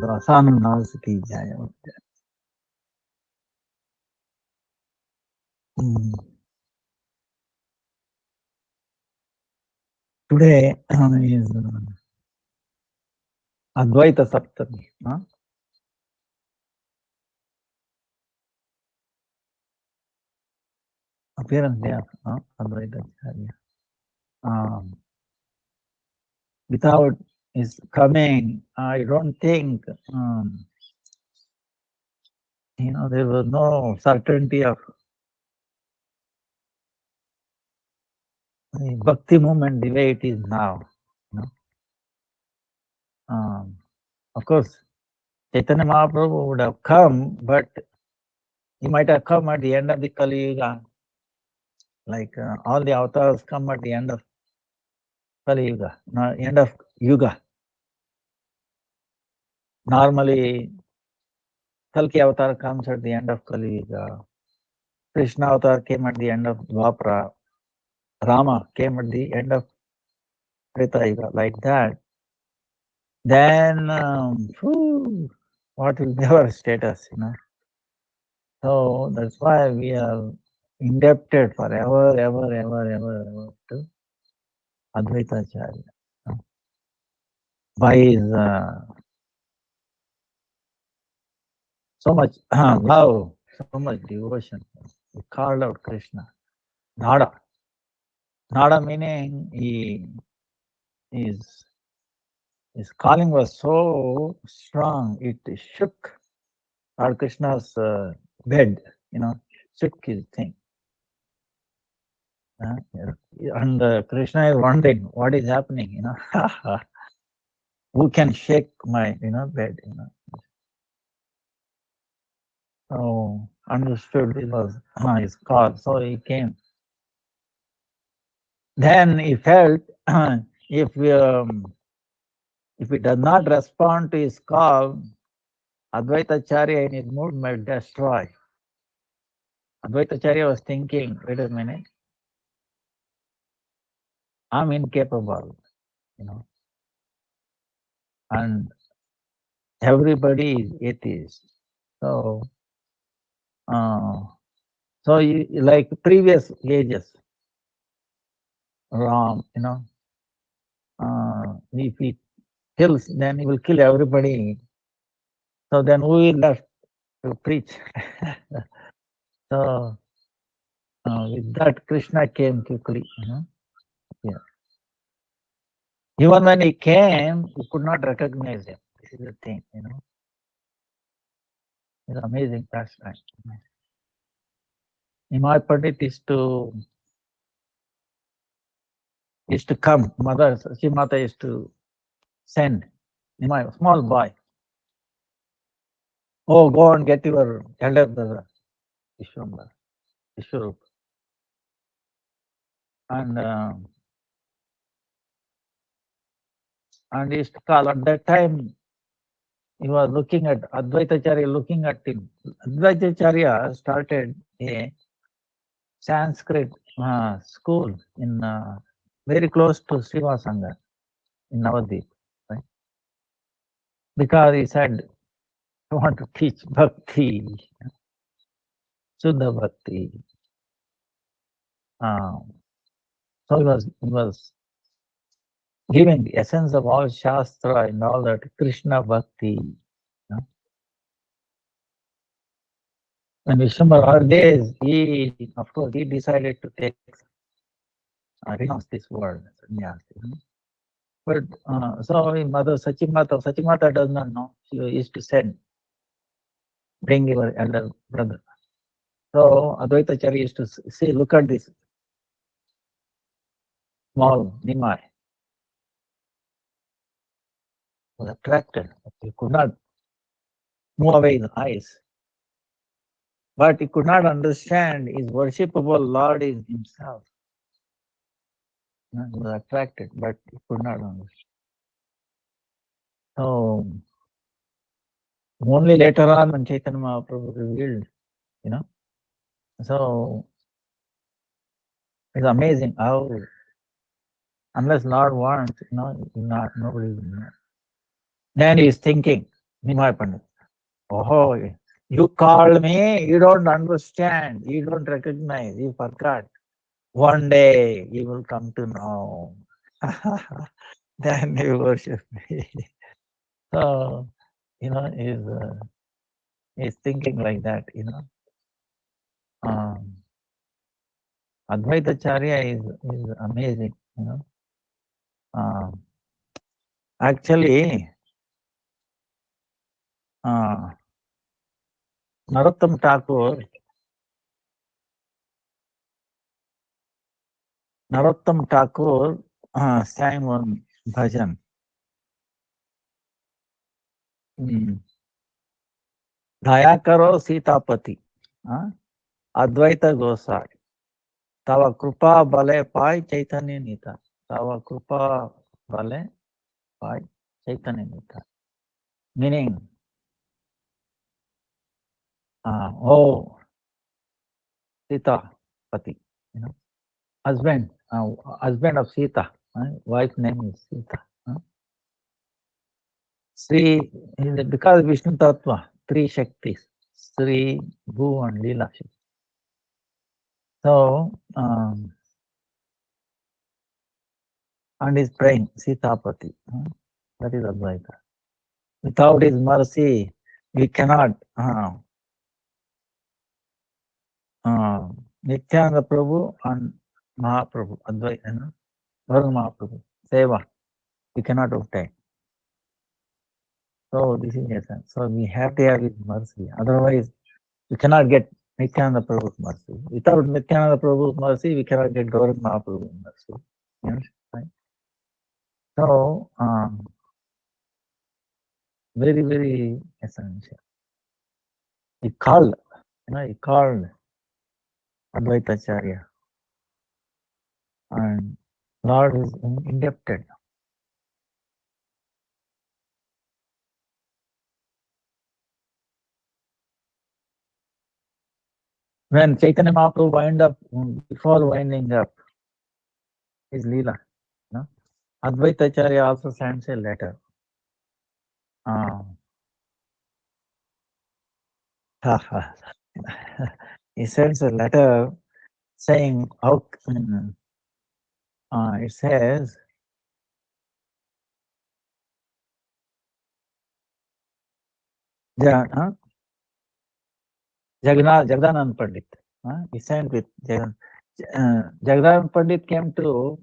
Rasandas ki jai. Today is Advaita Saptami. Appearance there, Advaita Acharya. Without his coming, I don't think, there was no certainty of the bhakti movement the way it is now. Of course, Chaitanya Mahaprabhu would have come, but he might have come at the end of the Kali Yuga. Like all the avatars come at the end of Kali Yuga, end of Yuga. Normally, Kalki avatar comes at the end of Kali Yuga. Krishna avatar came at the end of Dwapara. Rama came at the end of Treta Yuga, like that. Then, what will be our status, So that's why we are indebted forever, ever to Advaita Acharya. By his so much love, so much devotion, he called out Krishna. Nada. Nada meaning his calling was so strong, it shook Lord Krishna's bed, shook his thing. And Krishna is wondering what is happening, who can shake my, bed, So understood it was his call, so he came. Then he felt if he does not respond to his call, Advaita Acharya in his mood might destroy. Advaita Acharya was thinking, wait a minute, I'm incapable, and everybody is atheist. So, like previous ages, Ram, if he kills, then he will kill everybody. So then who will left to preach? So with that, Krishna came quickly. Yeah. Even when he came, he could not recognize him. This is the thing, It's amazing pastime. Nimai Pandit is to come. Mother Sachimata is to send Nimai, small boy. Oh, go and get your elder brother, Vishwarup. And he used to call. At that time, he was looking at Advaita Acharya, looking at him. Advaita Acharya started a Sanskrit school in very close to Srivasanga in Navadvip, right? Because he said, I want to teach bhakti, Shuddha bhakti. So he was giving the essence of all Shastra and all that Krishna bhakti. When Vishwambara days, of course, he decided to renounce this world. But so Mother Sachimata does not know. She used to send, bring your elder brother. So Advaita Acharya used to say, look at this small Nimai. Was attracted. He could not move away his eyes. But he could not understand his worshipable Lord is himself. He was attracted, but he could not understand. So only later on when Chaitanya Mahaprabhu revealed, So it's amazing how, unless Lord wants, nobody will know. Then he is thinking, Nimai Pandit, oh, you called me, you don't understand, you don't recognize, you forgot. One day you will come to know. Then you worship me. So, he's thinking like that, Advaita Charya is amazing, Actually, Narottam Thakur sang one bhajan. Daya karo Sitapati, Advaita Gosai. Tava Krupa Bale Pai Chaitanya Nita. Tava Krupa Bale Pai Chaitanya Nita. Meaning, oh, Sita Pati, husband of Sita. Wife name is Sita. Sri, because Vishnu Tattva, three Shaktis, Sri, Bhu and Leela Shakti. So, and is praying, Sitapati. That is Advaita. Without his mercy, we cannot. Nityananda Prabhu and Mahaprabhu, Advaita, Varun Mahaprabhu, Seva, we cannot obtain. So this is essence. So we have to have his mercy. Otherwise, we cannot get Nityananda Prabhu's mercy. Without Nityananda Prabhu's mercy, we cannot get Gaurav Mahaprabhu's mercy. Yes, right? So, very, very essential. He called Advaita Acharya. And Lord is indebted. When Chaitanya Mahaprabhu before winding up his Leela, Advaita Acharya also sends a letter. He sends a letter saying, it says, Jagdanand Pandit. He sent with Jagdanand Pandit came to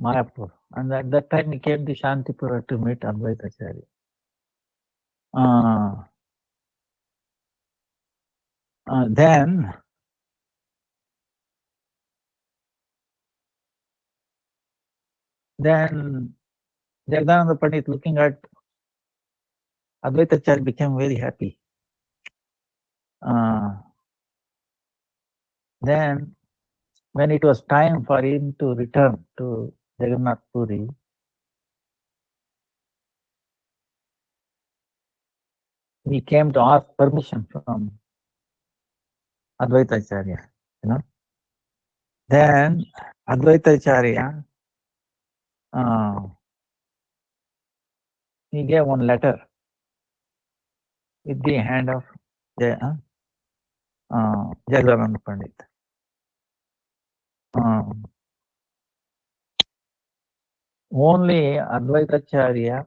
Mayapur, and at that time he came to Shantipura to meet Advaita Acharya. Then Jagdananda Pandit, looking at Advaita Acharya, became very happy. Then, when it was time for him to return to Jagannath Puri, he came to ask permission from Advaita Acharya. Then Advaita Acharya, he gave one letter with the hand of Jagdananda Pandit. Only Advaita Acharya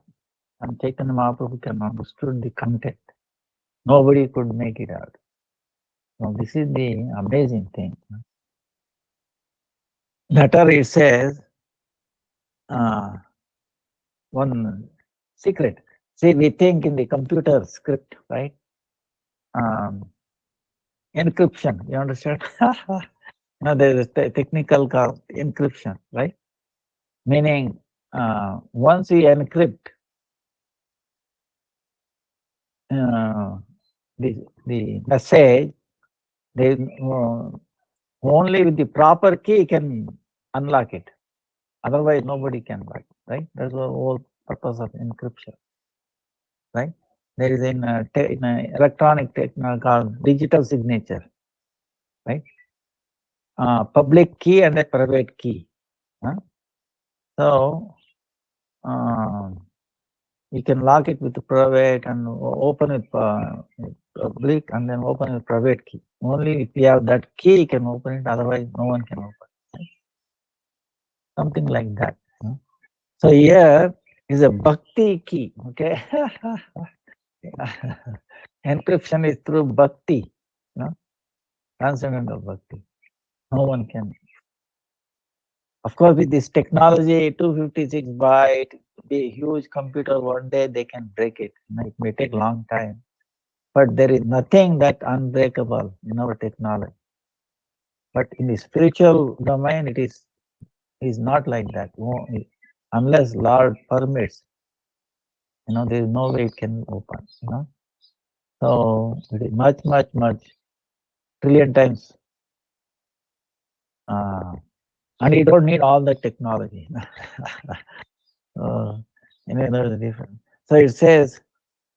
and Chaitanya Mahaprabhu can understood the content. Nobody could make it out. So this is the amazing thing. Letter, it says, one secret. See, we think in the computer script, right? Encryption, you understand? Now there is a technical called encryption, right? Meaning, once we encrypt the message, they, only with the proper key can unlock it. Otherwise, nobody can write, right? That's the whole purpose of encryption, right? There is in electronic technology called digital signature, right? Public key and a private key. So, You can lock it with the private and open it public and then open with private key. Only if you have that key, you can open it. Otherwise, no one can open it. Something like that. So here is a bhakti key. Okay. Encryption is through bhakti. Transcendental bhakti. No one can. Of course, with this technology, 256 byte, be a huge computer, one day they can break it. It may take long time. But there is nothing that unbreakable in our technology. But in the spiritual domain, it is not like that. Unless Lord permits, there is no way it can open. So it is much, much, much, trillion times. And you don't need all the technology. There's a difference. So it says,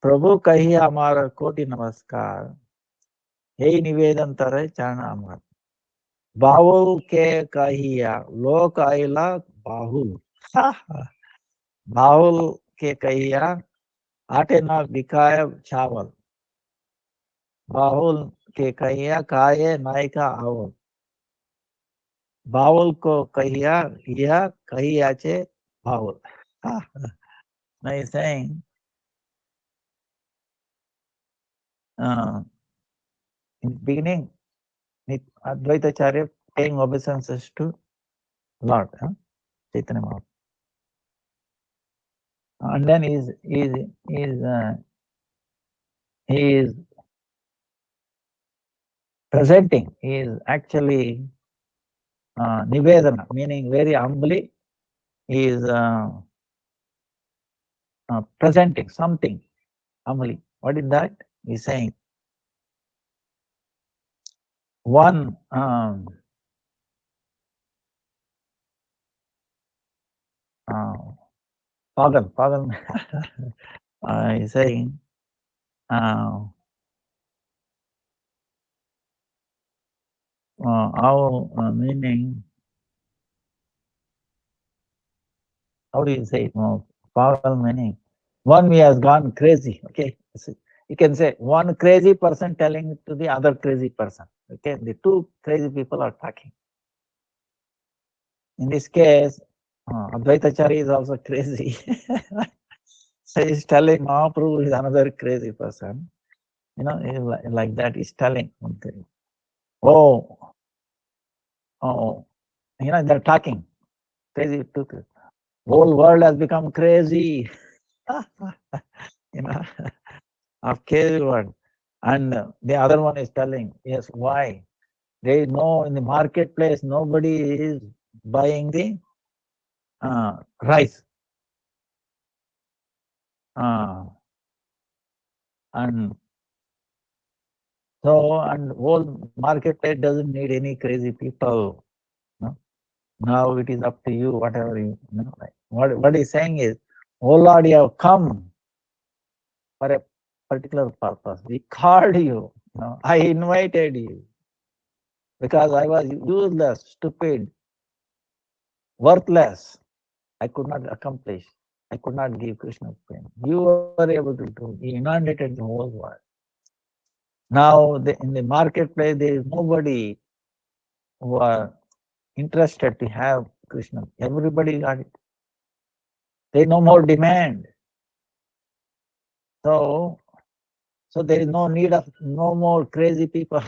प्रभु कही हमारा कोटि नमस्कार, हे निवेदन तरे चरण अमर, बाहुल के कहिया लोक आइला बाहुल, बाहुल के कहिया आटे ना बिकाय चावल, बाहुल के कहिया काये नायका आवल, बाहुल को कहिया यह कहिया चे बाहुल. Now he's saying, in the beginning, Advaita Acharya paying obeisances to Lord, Chaitanya Mahaprabhu. And then he is presenting, he is actually Nivedana, meaning very humbly, he is presenting something humbly. What is that? He is saying, one pagan, he is saying, our meaning, how do you say it? Pagal meaning, one who has gone crazy. Okay, you can say one crazy person telling to the other crazy person. Okay, the two crazy people are talking. In this case, Advaita Acharya is also crazy. So he's telling Mahaprabhu is another crazy person. Like that he's telling. Oh, they're talking. Crazy too. Whole world has become crazy. Of crazy world. And the other one is telling, yes, why? They know in the marketplace nobody is buying the rice. And whole marketplace doesn't need any crazy people. Now it is up to you, whatever you know. What he's saying is, oh Lord, you have come for a particular purpose. We called you. I invited you because I was useless, stupid, worthless. I could not accomplish. I could not give Krishna prema. You were able to do. You inundated the whole world. Now in the marketplace, there is nobody who are interested to have Krishna. Everybody got it. There is no more demand. So there is no need of no more crazy people.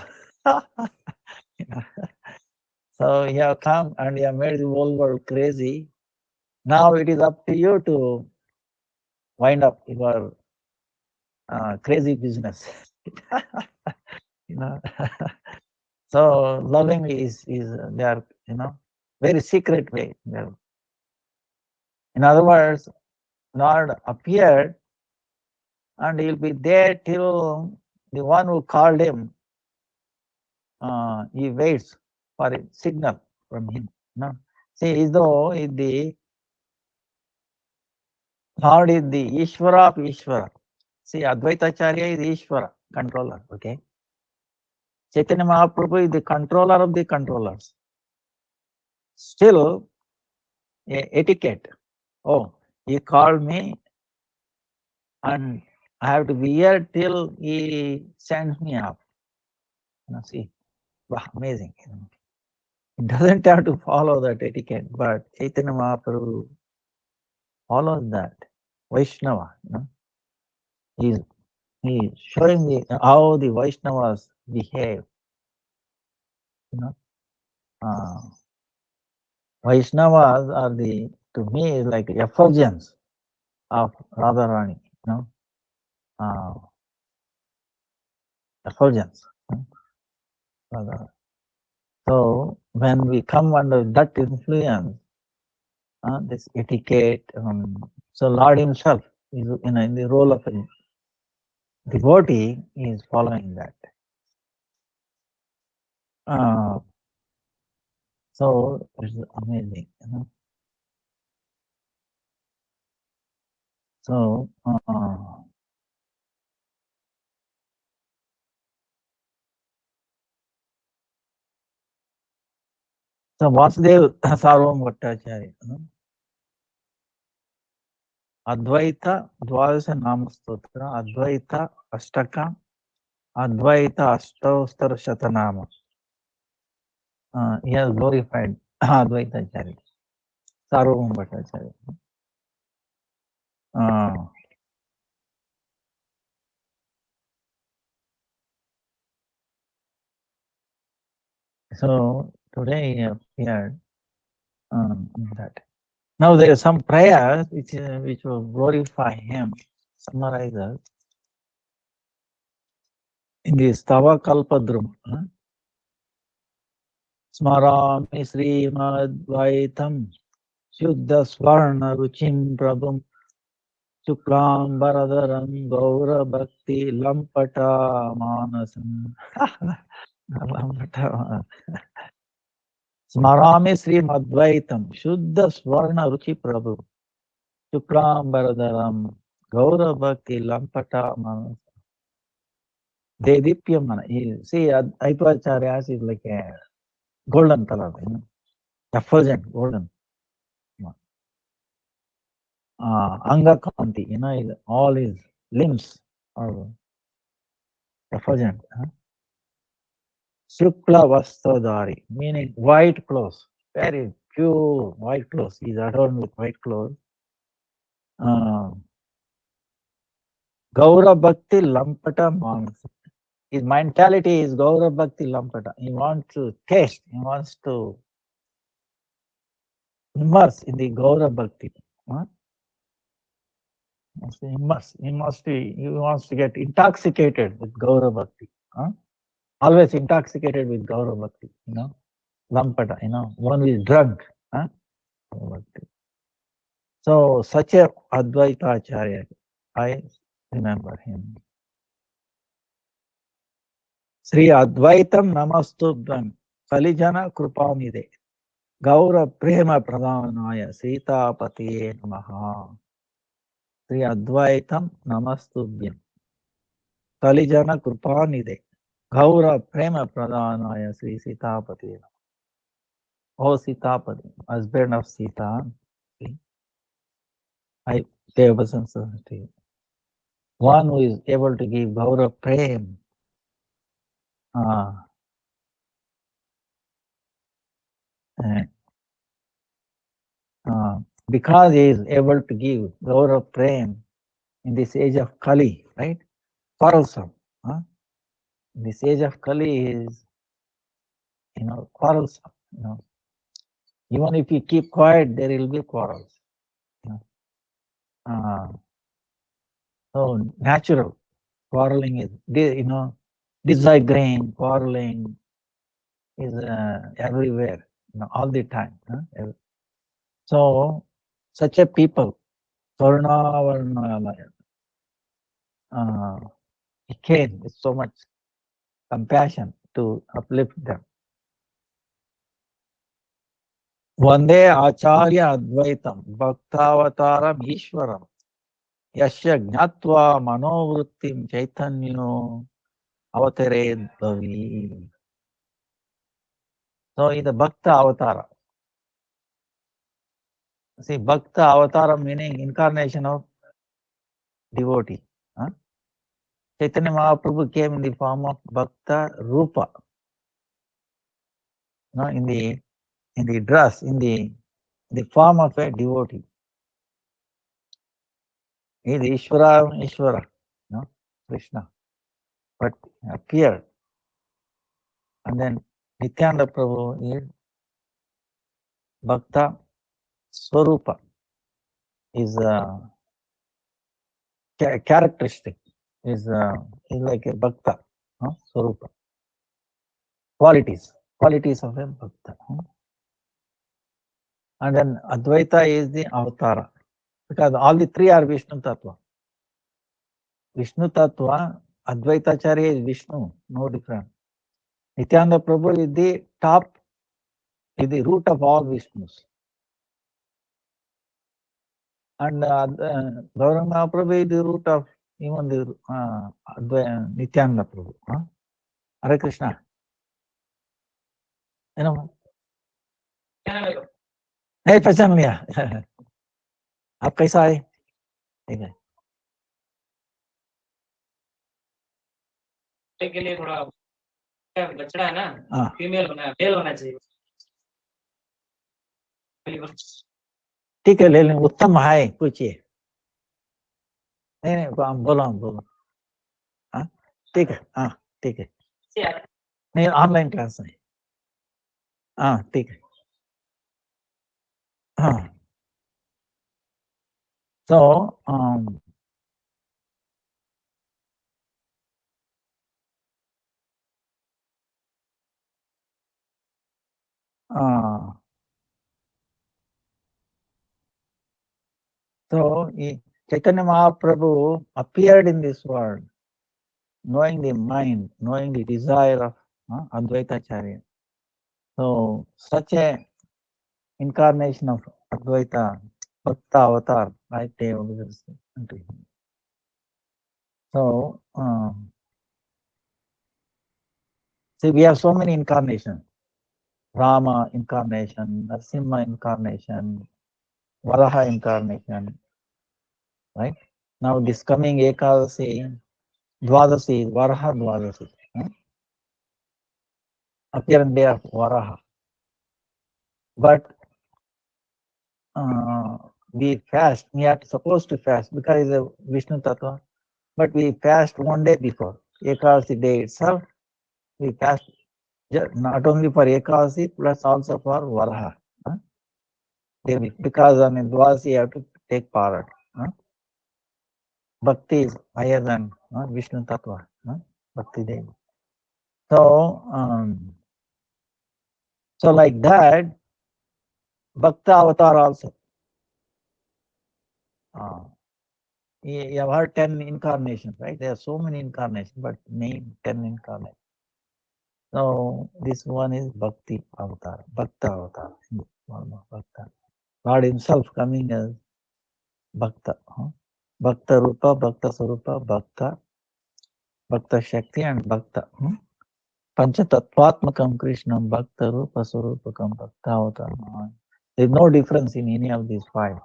So you have come and you have made the whole world crazy. Now it is up to you to wind up your crazy business. So loving is they are very secret way. In other words, Lord appeared and he'll be there till the one who called him he waits for a signal from him. See, as though the Lord is the Ishvara of Ishvara. See, Advaita Acharya is Ishvara, controller. Okay. Chaitanya Mahaprabhu is the controller of the controllers. Still, etiquette. Oh, he called me and I have to be here till he sends me up. See, wow, amazing. It doesn't have to follow that etiquette, but Chaitanya Mahaprabhu follows that. Vaishnava, he's showing how the Vaishnavas behave. Uh, Vaishnavas are to me, like effulgence of Radharani, effulgence. So when we come under that influence, this etiquette, so Lord himself is in the role of a devotee, is following that. So it's amazing. So so Vasudev Sarvam Bhattacharya, Advaita Dwadasa Namastotra, Advaita Ashtaka, Advaita Ashtaustara Shatanama. He has glorified Advaita Acharya, Sarvam Bhattacharya. So today he appeared that. Now there are some prayers which will glorify him. Summarizes in the Stava Kalpadrum. Smarami Srimadvaitam Shuddha Swarna Ruchim Prabhum Shuklam Baradaram Gaura Bhakti Lampata Manasam. Smarami Srimadvaitam Shuddha Swarna Ruchi Prabhu Shuklam Baradaram Gaura Bhakti Lampata Manasam. Dedipyamana. See, Advaitacharyas is like a golden color, effulgent golden. Anga Kanti, all his limbs are effulgent. Shukla Vastadari, meaning white clothes, very pure white clothes. He's adorned with white clothes. Gaura Bhakti Lampata Manasa. His mentality is Gaura Bhakti Lampata. He wants to taste, he wants to immerse in the Gaura Bhakti. He wants to get intoxicated with Gaura Bhakti. Always intoxicated with Gaura Bhakti, Lampata, one who is drunk. So such a Advaita Acharya, I remember him. Sri Advaitam Namastubham Kalijana Krupamide Gaura Prema Pradhanaya Sita Patiye Namaha. Sri Advaitam Namastubhyam Kalijana Krupamide Gaura Prema Pradhanaya Sri Sitapati. Oh Sitapati, husband of Sita. I Devasansa. One who is able to give Gaura Prem. Because he is able to give Gaura Prem in this age of Kali, right? Quarrelsome. In this age of Kali is, quarrelsome. Even if you keep quiet, there will be quarrels. So natural quarreling is, disagreeing, quarreling is everywhere, all the time. So such a people, Karunavarnamaya, he came with so much compassion to uplift them. Vande Acharya Advaitam Bhaktavataram Ishwaram Yasya Gnatva Manovrittim Chaitanyo Avatared Bhavi. So in the Bhakta Avatara. See, Bhakta Avatara meaning incarnation of devotee. Chaitanya Mahaprabhu came in the form of Bhakta Rupa. In the dress, in the form of a devotee. He is Ishvara, Krishna, but appeared. And then Nityananda Prabhu is Bhakta Swarupa, is characteristic, is like a Bhakta, Swarupa. Qualities of a Bhakta. And then Advaita is the Avatara, because all the three are Vishnu Tattva. Vishnu Tattva, Advaitacharya is Vishnu, no different. Nityananda Prabhu is the top, is the root of all Vishnus. And Gauranga Prabhu is the root of even the Nityananda Prabhu. Hare Krishna. नहीं पहचान लिया आप कैसा है ठीक है के लिए थोड़ा बछड़ा है ना फीमेल मेल होना चाहिए ठीक है ले लें उत्तम है पूछिए नहीं बोलो हाँ ठीक है ठीक है नहीं ऑनलाइन क्लास है ठीक है so Chaitanya Mahaprabhu appeared in this world knowing the mind, knowing the desire of Advaitacharya. So such a incarnation of Advaita, Bhakta Avatar, right there. So see, we have so many incarnations. Rama incarnation, Narasimha incarnation, Varaha incarnation, right? Now this coming Ekadasi, Dwadasi, Varaha Dwadasi, appearance day of Varaha. But we fast, we are supposed to fast because it's a Vishnu Tattva, but we fast one day before, Ekadasi day itself, we fast not only for Ekadasi, plus also for Varaha. Because on Dwadasi you have to take part. Bhakti is higher than Vishnu Tattva, Bhakti Devi. So, so like that, Bhakta Avatar also. You have heard 10 incarnations, right? There are so many incarnations, but name 10 incarnations. So this one is Bhakti Avatar, Bhakta Avatar, Bhakta. God himself coming as Bhakta. Bhakta Rupa, Bhakta Sarupa, Bhakta, Bhakta Shakti and Bhakta. Panchatattvatmakam Krishnam Bhakta Rupa Sarupakam Bhakta Avatar. There is no difference in any of these five.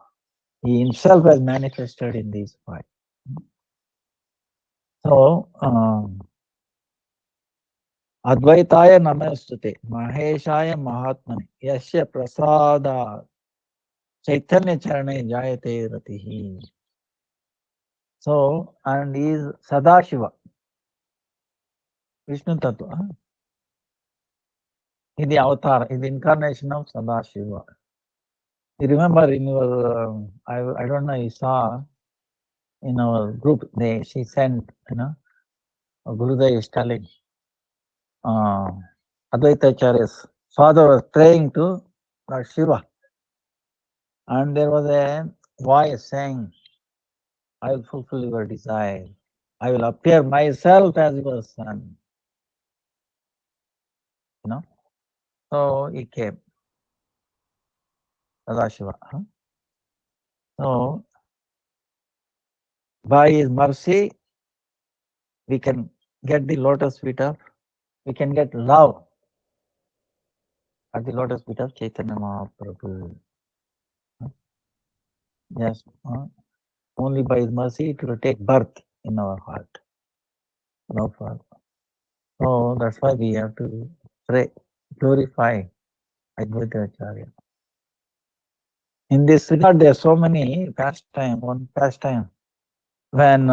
He himself has manifested in these five. So, Advaitaya Namastute, Maheshaya Mahatmane, Yasya Prasada, Chaitanya Charane Jayate Ratihi. So, and he is Sadashiva, Vishnu Tattva. He is the avatar, he is the incarnation of Sadashiva. You remember in your, I don't know, you saw in our group, she sent, Gurudev is telling, Advaitacharya's father was praying to Lord Shiva. And there was a voice saying, I will fulfill your desire. I will appear myself as your son. So he came, Sadashiva. So by his mercy, we can get the lotus feet of, we can get love at the lotus feet of Chaitanya Mahaprabhu. Yes. only by His mercy it will take birth in our heart. No further. So that's why we have to pray, glorify Advaita Acharya. In this regard, there are so many pastime. One pastime when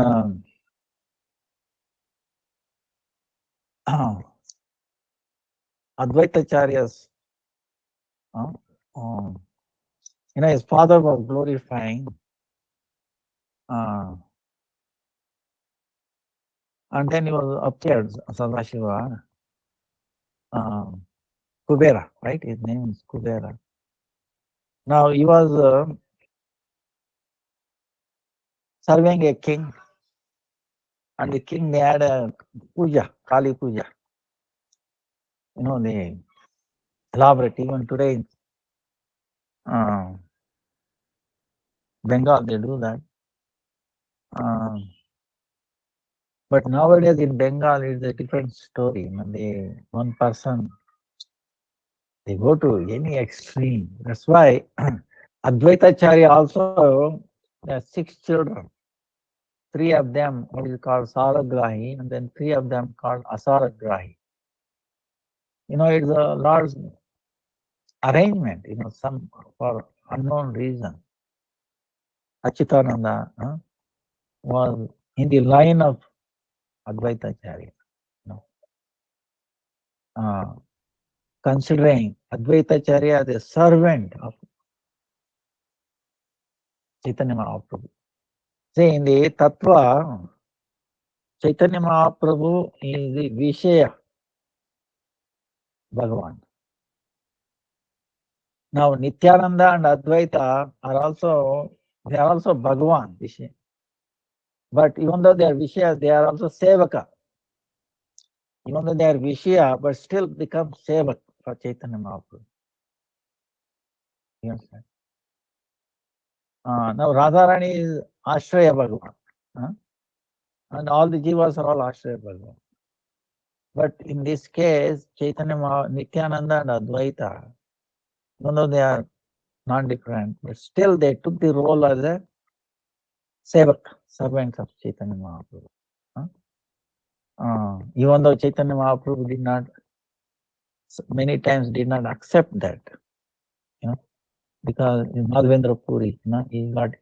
Advaita Acharya's, his father was glorifying, and then he was appeared, Sadashiva, Kubera, right? His name is Kubera. Now he was serving a king, and the king, they had a puja, Kali puja. They elaborate even today. Bengal, they do that. But nowadays in Bengal, it's a different story. One person, they go to any extreme. That's why Advaita Acharya also has 6 children. 3 of them, what is called Saragrahi, and then 3 of them called Asaragrahi. It's a large arrangement, some for unknown reason. Achitananda was in the line of Advaita Acharya. Considering Advaita Acharya as a servant of Chaitanya Mahaprabhu. See, in the Tattva, Chaitanya Mahaprabhu is the Vishaya Bhagavan. Now, Nityananda and Advaita are also Bhagavan, Vishaya. But even though they are Vishaya, they are also Sevaka. Even though they are Vishaya, but still become Sevak for Chaitanya Mahaprabhu. Yes, sir. Now, Radharani is Ashraya Bhagavan. And all the jivas are all Ashraya Bhagavan. But in this case, Chaitanya Nityananda and Advaita, even though they are non-different, but still they took the role as a sevak, servants of Chaitanya Mahaprabhu. Even though Chaitanya Mahaprabhu many times did not accept that, because in Madhavendra Puri, he got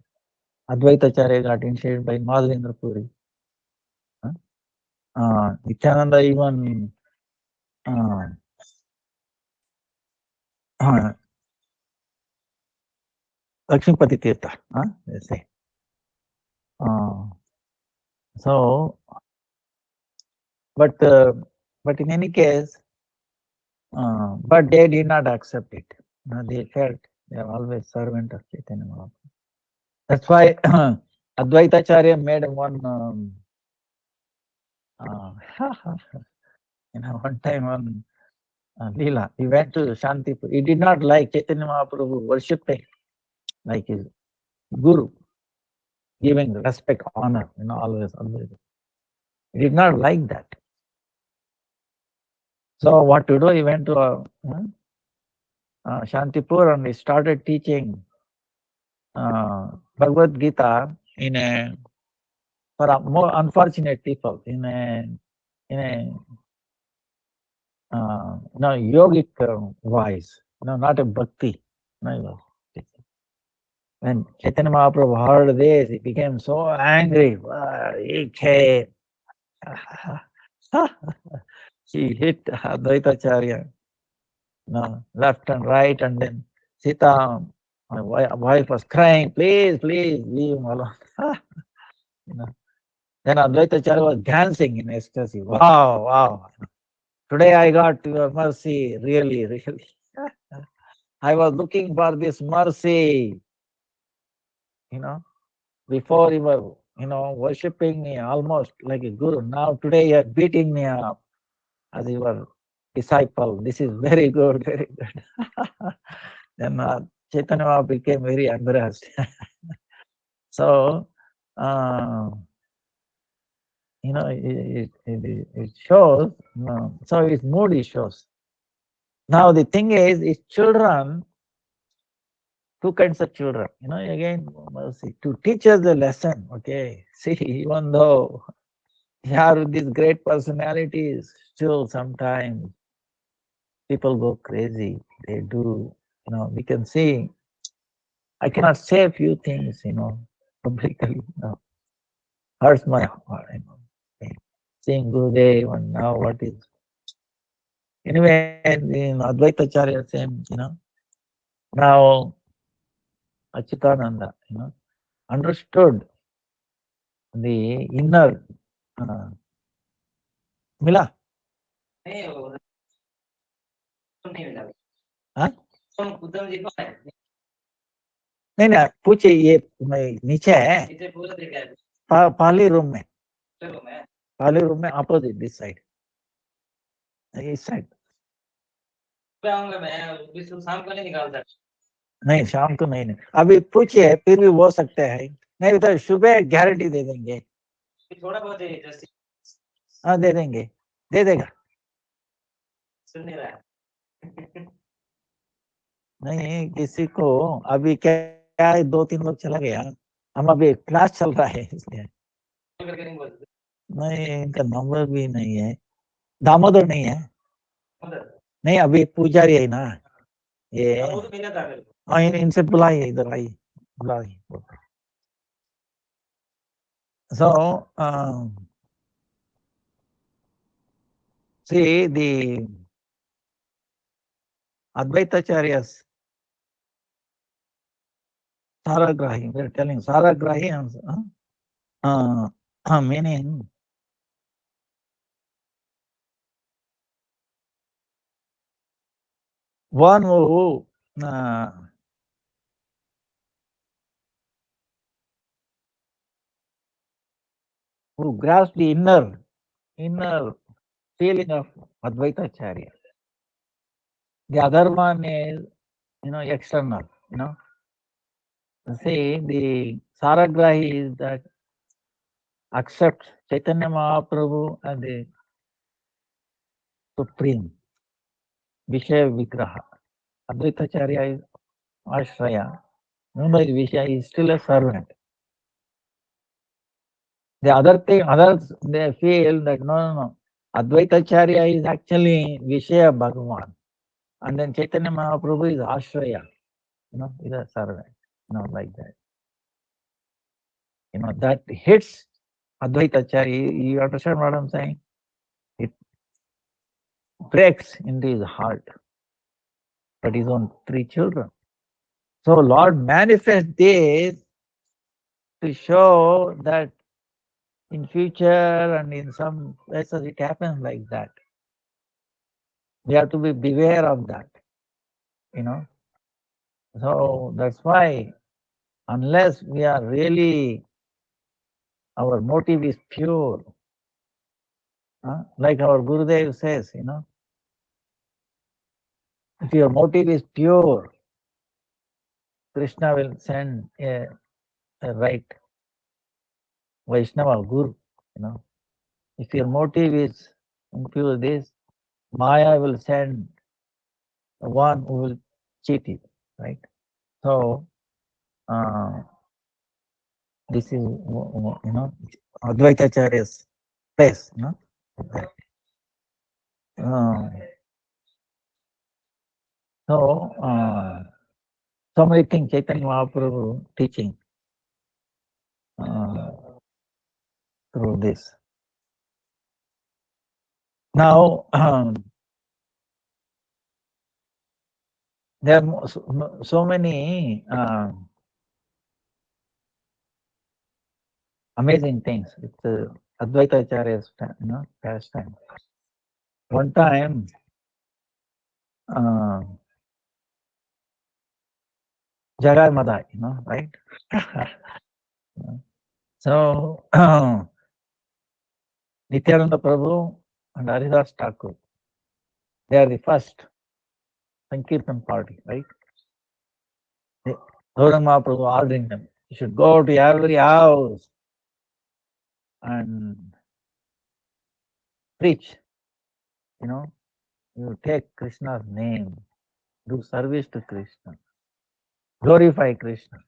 Advaita Acharya got initiated by Madhavendra Puri. Nityananda even Lakshmipati Tirtha, they say. So, but in any case, but they did not accept it. They felt they are always servant of Chaitanya Mahaprabhu. That's why Advaita Acharya made one. One time on Leela, he went to Shantipur. He did not like Chaitanya Mahaprabhu worshipping like his guru, giving respect, honor, always. He did not like that. So what to do? He went to Shantipur and he started teaching Bhagavad Gita for more unfortunate people in a yogic voice, not a bhakti. When Chaitanya Mahaprabhu heard this, he became so angry. He came. He hit Advaita Acharya, left and right, and then Sita, my wife, was crying, please, leave him alone. Then Advaita Acharya was dancing in ecstasy. Wow. Today I got your mercy, really. I was looking for this mercy, before you were, worshipping me almost like a guru. Now today you are beating me up as your disciple. This is very good, very good. Then Chaitanya became very embarrassed. So, it shows, so his mood shows. Now the thing is, his children two kinds of children, again, mercy, to teach us the lesson, okay? See, even though you have these great personalities, still sometimes people go crazy. They do, we can see, I cannot say a few things, publicly, hurts my heart, seeing Gurudev and now what is. Anyway, in Advaita Acharya, same, now Achitananda, understood the inner मिला नहीं वो नहीं मिला हाँ तुम उधर जी कौन है नहीं ना पूछे ये नीचे है नीचे पूरा देखा है पाली रूम में चलो मैं पाली रूम में अपोजिट दिस साइड इस साइड आऊंगा मैं अभी शाम को नहीं निकालता नहीं शाम को नहीं अभी पूछिए फिर भी हो सकते हैं नहीं तो सुबह गारंटी दे देंगे थोड़ा बहुत है जैसे हाँ दे देंगे दे देगा सुन नहीं रहा नहीं किसी को अभी क्या है 2-3 लोग चला गया हम अभी क्लास चल रहा है इसलिए नहीं इनका नंबर भी नहीं है दामोदर नहीं है नहीं अभी पुजारी है ना ये हाँ इनसे बुलाइए इधर आई बुलाइए so see the Advaitacharyas Saragrahi, we are telling Saragrahi meaning one who grasps the inner feeling of Advaita Acharya. The other one is, external, See, the Saragrahi is that accepts Chaitanya Mahaprabhu as the supreme Vishaya Vigraha. Advaita Acharya is Ashraya. Remember, Vishaya is still a servant. The other thing, others, they feel that no. Advaita Acharya is actually Vishaya Bhagavan. And then Chaitanya Mahaprabhu is Ashraya, is a servant, like that. That hits Advaita Acharya. You understand what I'm saying? It breaks into his heart. But his own 3 children. So Lord manifests this to show that in future and in some places it happens like that. We have to be beware of that, So that's why unless we are really, our motive is pure, like our Gurudev says, if your motive is pure, Krishna will send a right Vaishnava Guru, If your motive is impure, this Maya will send one who will cheat you, right? So this is Advaita Acharya's place, so many things Chaitanya Mahaprabhu teaching through this. Now there are so many amazing things. It's Advaita Acharya's pastime. One time, Jagai Madai, right? So Nityananda Prabhu and Haridas Thakur, they are the first Sankirtan party, right? Gauranga Mahaprabhu ordering them, you should go to every house and preach, you take Krishna's name, do service to Krishna. glorify Krishna.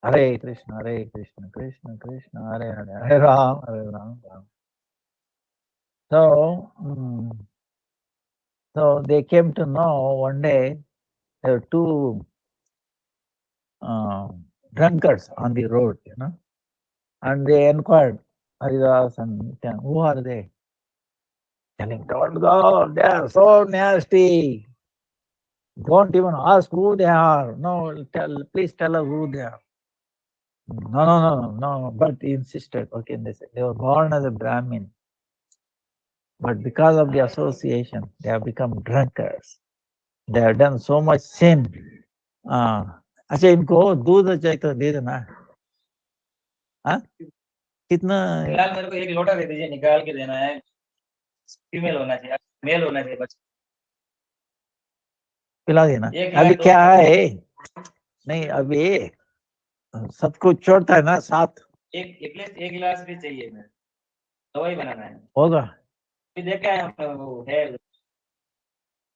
Hare Krishna, Hare Krishna, Krishna Krishna, Hare Hare, Hare Ram, Hare Ram, Ram. So, so they came to know one day there were two drunkards on the road, and they inquired Haridas and Nityan, who are they? Telling, don't go, they are so nasty. Don't even ask who they are. No, please tell us who they are. No. But he insisted. Okay, they said they were born as a Brahmin. But because of the association, they have become drunkards. They have done so much sin. अच्छा इनको दूध चाहिए तो दे देना हाँ कितना फिलहाल मेरे को एक लोटा दे दीजिए, निकाल के देना है। फीमेल होना चाहिए, मेल होना चाहिए बच्चा। पिला देना अभी क्या है नहीं अभी सब कुछ छोड़ता है ना साथ एक गिलास भी चाहिए, मैं दवाई बनाना है। होगा फिर देख के हम वो है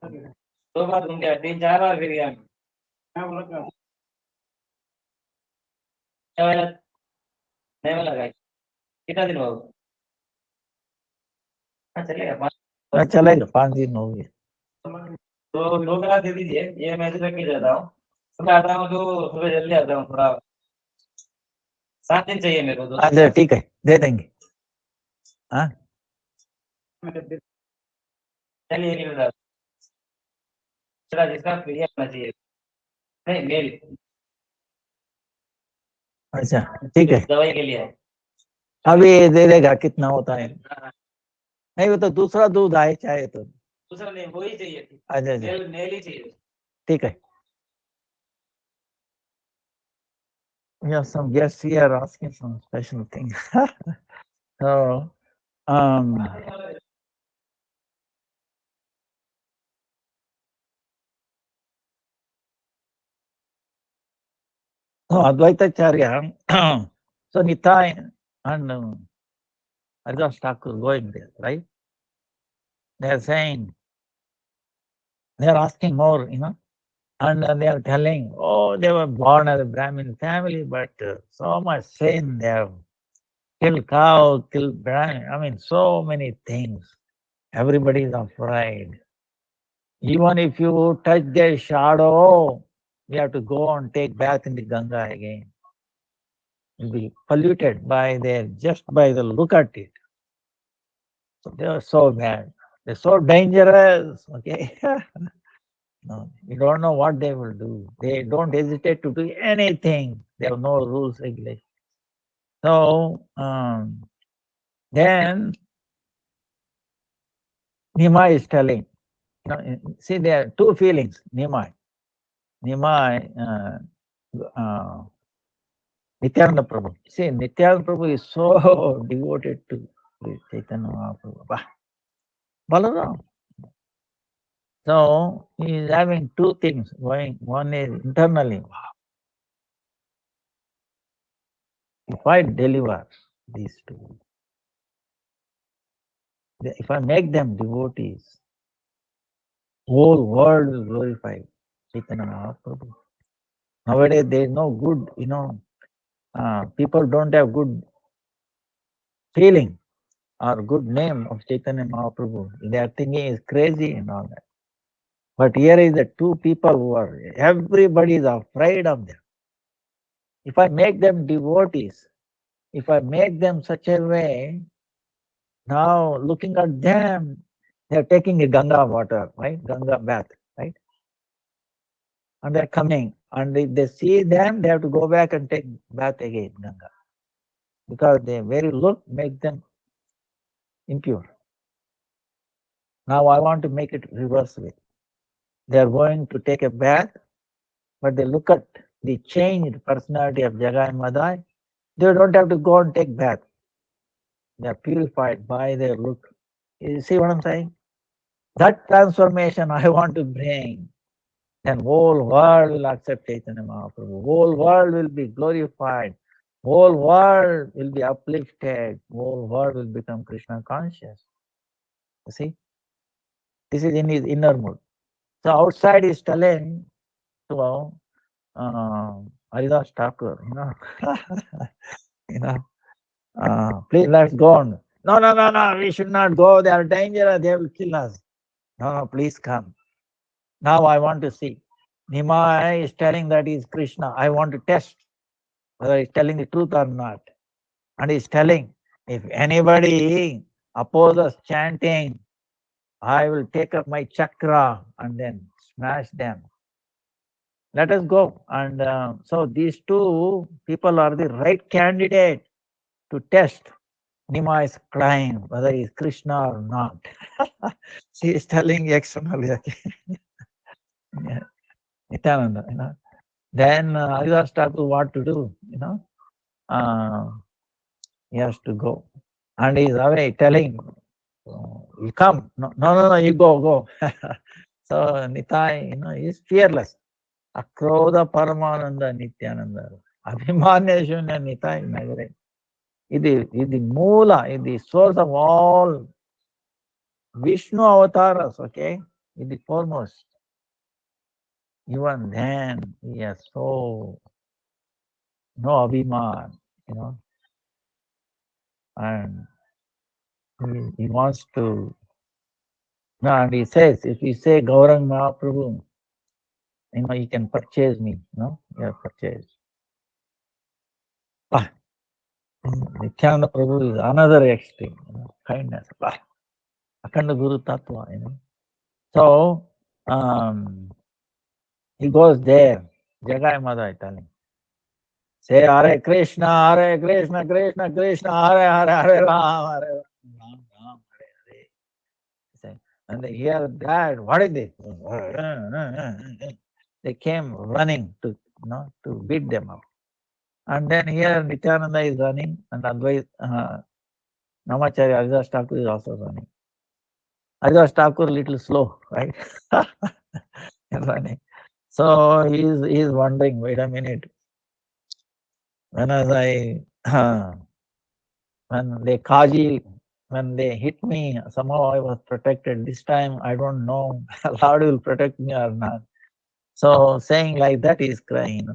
2 बार घूम गया, 3-4 बार फिर गया। क्या बोला क्या वाला नहीं लगा कितना दिन हुआ? चलेगा 5 दिन हो गए तो 2 गिलास दे दीजिए, ये मैं रख के जाता हूँ। सुबह आता हूँ तो सुबह जल्दी आता हूँ, थोड़ा 7 दिन चाहिए मेरे को। अच्छा ठीक है दे देंगे हाँ चलिए 1 गिलास जिसका प्रिय होना चाहिए, नहीं मेल। अच्छा ठीक है दवाई के लिए अभी दे देगा कितना होता है नहीं वो तो दूसरा दूध आए चाहे तो दूसरा नहीं, वही चाहिए। अच्छा मेल ही चाहिए। ठीक है We have some guests here asking some special things. So, Advaitacharya, so Nitai and Haridas Thakur going there, right? They are saying, they are asking more, and they are telling, oh, they were born as a Brahmin family, but so much sin, they have killed cow, killed Brahmin, I mean, so many things. Everybody is afraid. Even if you touch their shadow, you have to go and take bath in the Ganga again. You'll be polluted by just by the look at it. So they are so bad. They're so dangerous. Okay. No, you don't know what they will do. They don't hesitate to do anything. There are no rules, regulations. So then Nimai is telling, see, there are two feelings, Nimai. Nityananda Prabhu. See, Nityananda Prabhu is so devoted to Chaitanya Mahaprabhu. Balaram. So he is having two things going. One is internally. If I deliver these two, if I make them devotees, whole world will glorify Chaitanya Mahaprabhu. Nowadays there is no good, people don't have good feeling or good name of Chaitanya Mahaprabhu. They are thinking is crazy and all that. But here is the two people who are, everybody is afraid of them. If I make them devotees, if I make them such a way, now looking at them, they are taking the Ganga water, right? Ganga bath, right? And they're coming. And if they see them, they have to go back and take bath again, Ganga. Because their very look makes them impure. Now I want to make it reverse way. They are going to take a bath, but they look at the changed personality of Jagai and Madai. They don't have to go and take bath. They are purified by their look. You see what I'm saying? That transformation I want to bring. Then whole world will accept Chaitanya Mahaprabhu. Whole world will be glorified. Whole world will be uplifted. Whole world will become Krishna conscious. You see? This is in his inner mood. So outside is telling, Haridas Thakur, please let's go on. No, no, no, no, we should not go. They are dangerous. They will kill us. No, no, please come. Now I want to see. Nimai is telling that he is Krishna. I want to test whether he's telling the truth or not. And he's telling, if anybody opposes chanting, I will take up my chakra and then smash them. Let us go. And so these two people are the right candidate to test. Nima is crying whether he is Krishna or not. She is telling externally. Okay. Yeah. Nityananda, Then Haridas Thakur what to do, he has to go. And he is away telling, you come. No, no, no, you go. So Nitai, he is fearless. Akrodha Paramananda Nityananda. Abhimanya Shunya Nitai Nagare. ఇది మూల, ఇది source of all Vishnu avatars, okay? ఇది foremost. Even then, he has so no abhiman, and he wants to. No, and he says, if you say Gaurang Mahaprabhu, you can purchase me, you have purchased. Nityananda Prabhu is another extreme, kindness. Akhanda Guru Tattva, So, he goes there. Jagai Madai telling. Say Hare Krishna, Krishna Krishna, Hare Ram, Ram, Hare. Say, and they hear that, what is this? They came running to beat them up. And then here Nityananda is running, and Advait, Namacharya Haridas Thakur is also running. Haridas Thakur little slow, right? Running. So he is wondering, wait a minute. When they Kaji, when they hit me, somehow I was protected. This time I don't know Lord will protect me or not. So saying like that, he is crying.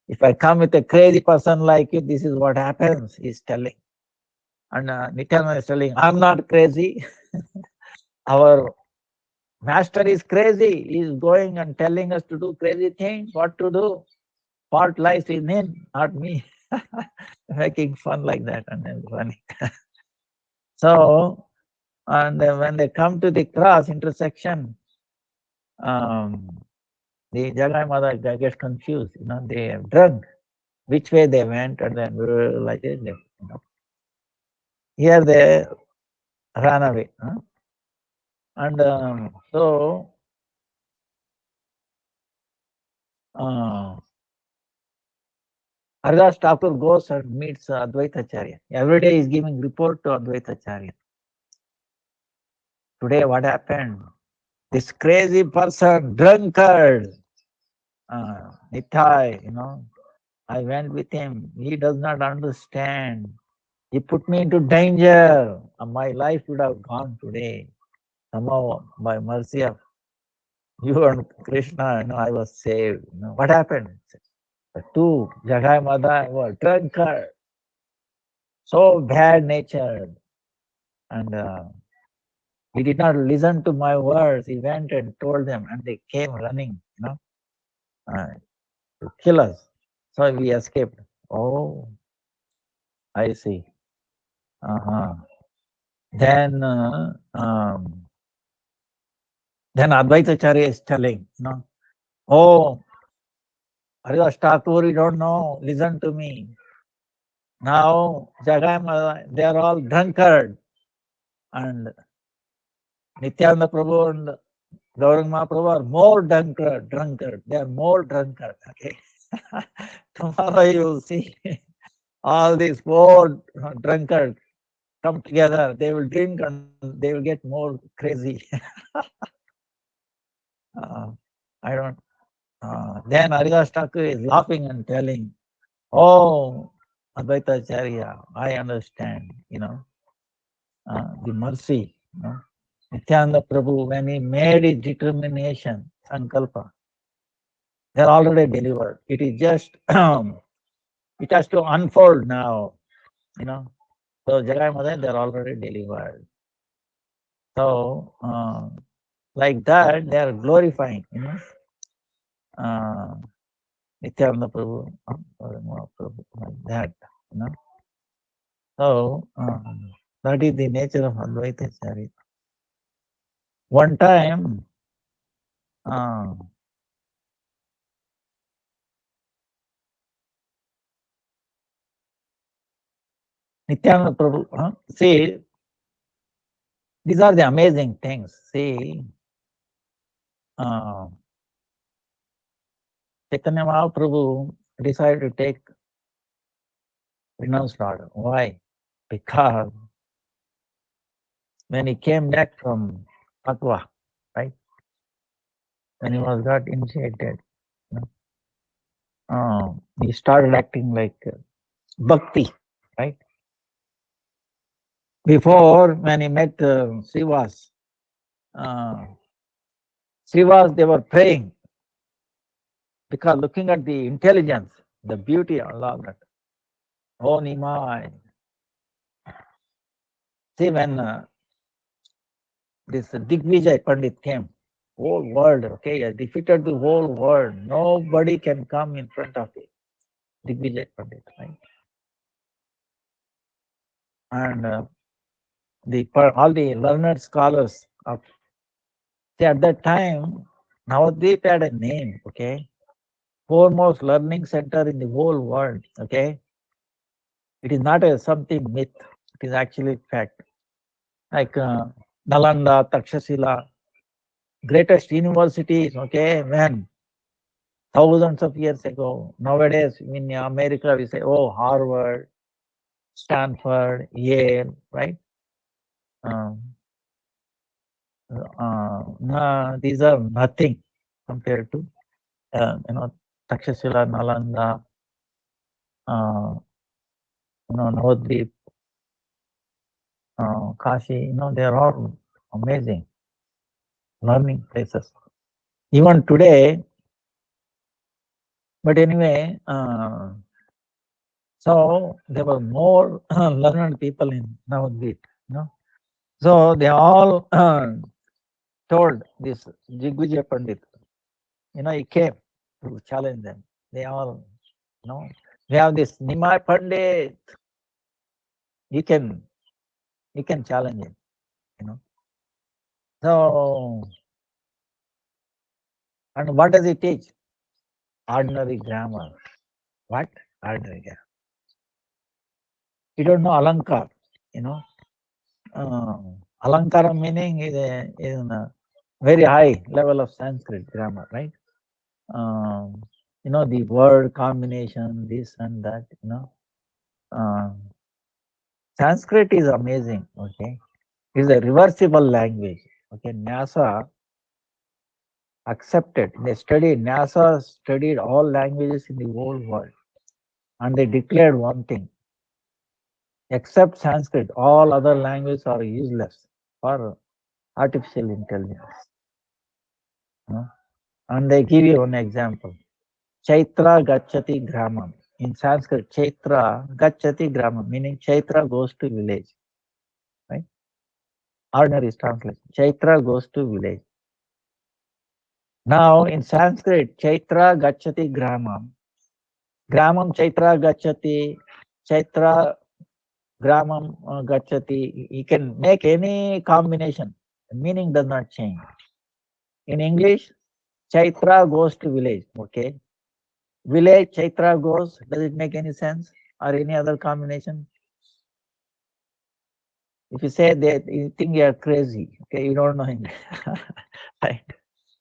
If I come with a crazy person like you, this is what happens, he is telling. And Nityananda is telling, I'm not crazy. Our master is crazy. He is going and telling us to do crazy things, what to do. Fault lies in him, not me. Making fun like that and then running. So, and when they come to the cross intersection, the Jagai Mother gets confused. They have drunk. Which way they went, and then like this. Here they ran away. And so Haridas Thakur goes and meets Advaitacharya. Every day he is giving report to Advaitacharya. Today what happened? This crazy person, drunkard, Nitai, I went with him. He does not understand. He put me into danger. My life would have gone today. Somehow, by mercy of you and Krishna, I was saved. What happened? The two, Jagai Mada, were drunkard, so bad natured. And he did not listen to my words. He went and told them, and they came running, to kill us. So we escaped. Oh, I see. Then Advaitacharya is telling, oh, Haridas Thakur, you don't know, listen to me. Now, Jagai, they are all drunkard. And Nityananda Prabhu and Gaurang Mahaprabhu are more drunkard. They are more drunkard. Okay. Tomorrow you will see all these four drunkards come together. They will drink and they will get more crazy. I don't. Then Haridas Thakur is laughing and telling, oh, Advaitacharya, I understand, the mercy. Nityananda Prabhu, when he made his determination, Sankalpa, They're already delivered. It is just it has to unfold now, you know. So Jagai Mother, they're already delivered. So like that, they are glorifying, you know. Nityananda Prabhu, Prabhu, like that, you know. So that is the nature of Advaita Charita. One time, Nityananda Prabhu, see, these are the amazing things. See, Chaitanya Mahaprabhu decided to take renounced order. Why? Because when he came back from Patwa, right? When he was got initiated, you know, he started acting like bhakti, right? Before, when he met Srivas, Srivas, they were praying because looking at the intelligence, the beauty, all of that. Oh, Nimai. See, when this Digvijay Pandit came, whole world, okay, he defeated the whole world. Nobody can come in front of it. Digvijay Pandit, right? And all the learned scholars of, see, at that time, Navadvip had a name, okay? Foremost learning center in the whole world, okay? It is not a something myth, it is actually fact. Like Nalanda, Takshashila, greatest universities, okay, when thousands of years ago. Nowadays, in America, we say, oh, Harvard, Stanford, Yale, right? These are nothing compared to, Takshashila, Nalanda, Navadvip, Kashi, they are all amazing learning places. Even today, but anyway, so there were more learned people in Navadvip, So they all told this Jigvijay Pandit, he came to challenge them. They all, we have this Nimai Pandit, he can challenge him, So, and what does he teach? Ordinary grammar. What? Ordinary grammar. You don't know Alankar, Alankara meaning is a very high level of Sanskrit grammar, right? The word combination, this and that, Sanskrit is amazing, okay? It's a reversible language, okay? NASA accepted, NASA studied all languages in the whole world, and they declared one thing, except Sanskrit, all other languages are useless for artificial intelligence. And they give you one example. Chaitra Gachati Gramam. In Sanskrit, Chaitra Gachati Gramam, meaning Chaitra goes to village. Right? Ordinary translation. Chaitra goes to village. Now in Sanskrit, Chaitra Gachati Gramam. Gramam Chaitra Gachati. Chaitra Gramam Gachati. You can make any combination. The meaning does not change. In English, Chaitra goes to village. Okay. Village, Chaitra goes. Does it make any sense? Or any other combination? If you say that, you think you are crazy. Okay, you don't know English. Right?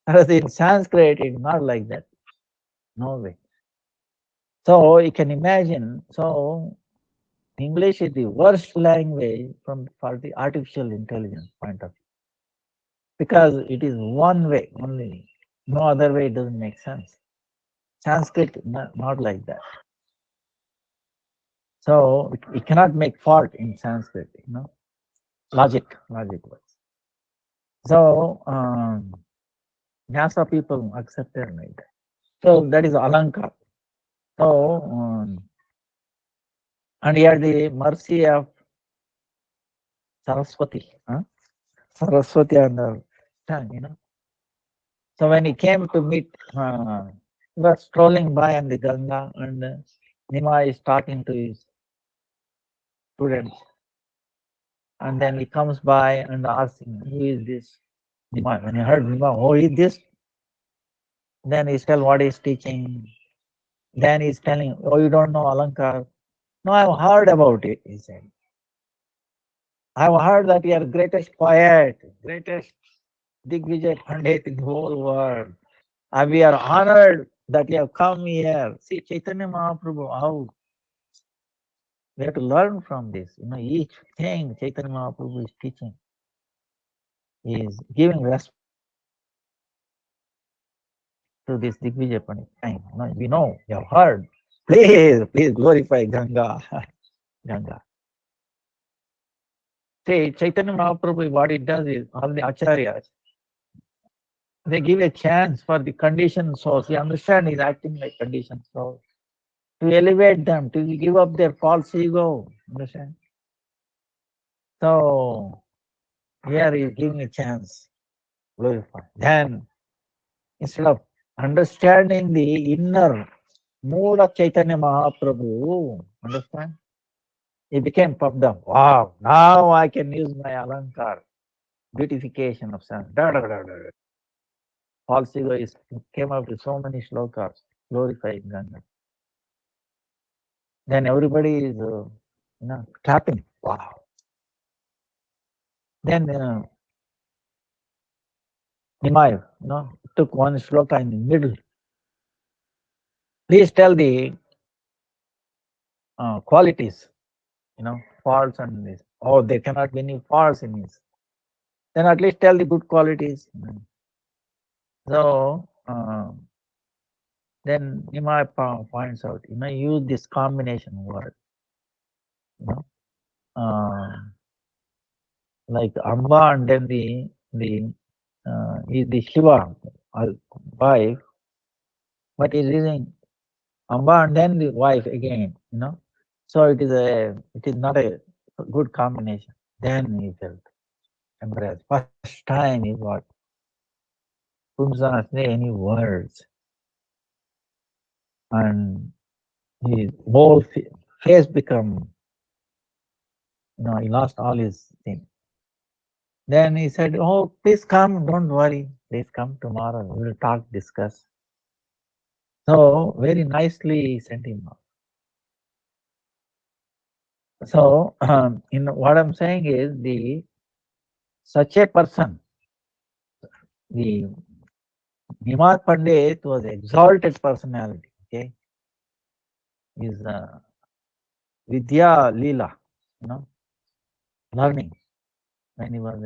Whereas in Sanskrit, it's not like that. No way. So you can imagine. So English is the worst language for the artificial intelligence point of view, because it is one way only. No other way, it doesn't make sense. Sanskrit not like that. So it cannot make fault in Sanskrit. Logic wise. So NASA people accepted like that. So that is Alankar. So, and he had the mercy of Saraswati. Saraswati on the tongue. So when he came to meet, he was strolling by on the Ganga, and Nima is talking to his students. And then he comes by and asks him, who is this? Nima. When he heard Nima, who is this? Then he's telling what he's teaching. Then he's telling, oh, you don't know Alankar? No, I've heard about it, he said. I've heard that you are greatest poet, greatest Digvijay Pandit in the whole world. And we are honored that you have come here. See, Chaitanya Mahaprabhu, how we have to learn from this. Each thing Chaitanya Mahaprabhu is teaching is giving respect to this Digvijay Pandit. We know, you have heard. Please glorify Ganga. Ganga. See, Chaitanya Mahaprabhu, what it does is, all the acharyas, they give a chance for the conditioned souls. You understand, he's acting like conditioned souls. To elevate them, to give up their false ego. Understand? So, here he is giving a chance. Glorify. Then, instead of understanding the inner mood of Chaitanya Mahaprabhu, understand? He became puffed up. Wow, now I can use my Alankar. Beautification of sun. False ego came up with so many shlokas glorifying Ganga. Then everybody is clapping. Wow. Then Nimai, took one shloka in the middle. Please tell the qualities, faults and this. Oh, there cannot be any faults in this. Then at least tell the good qualities. So then Nimai points out, use this combination word. Like Amba and then the Shiva wife, but he's using Amba and then the wife again, So it is not a good combination. Then he felt embarrassed. First time he got couldn't say any words, and his whole face become, he lost all his thing. Then he said, "Oh, please come, don't worry, please come tomorrow. We will talk, discuss." So very nicely sent him off. So what I'm saying is such a person, the Nimai Pandit was exalted personality. Okay, is Vidya Leela, learning when he was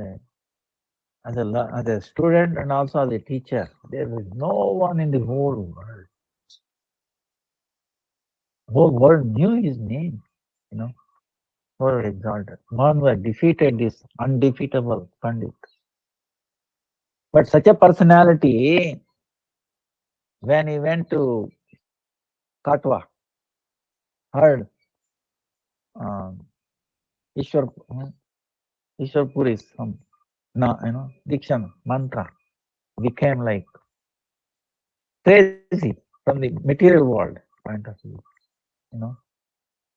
as a student and also as a teacher. There is no one in the whole world. The whole world knew his name, were exalted. One who defeated this undefeatable Pandit. But such a personality, when he went to Katwa, heard Ishwar Puri's diction mantra, became like crazy from the material world point of view.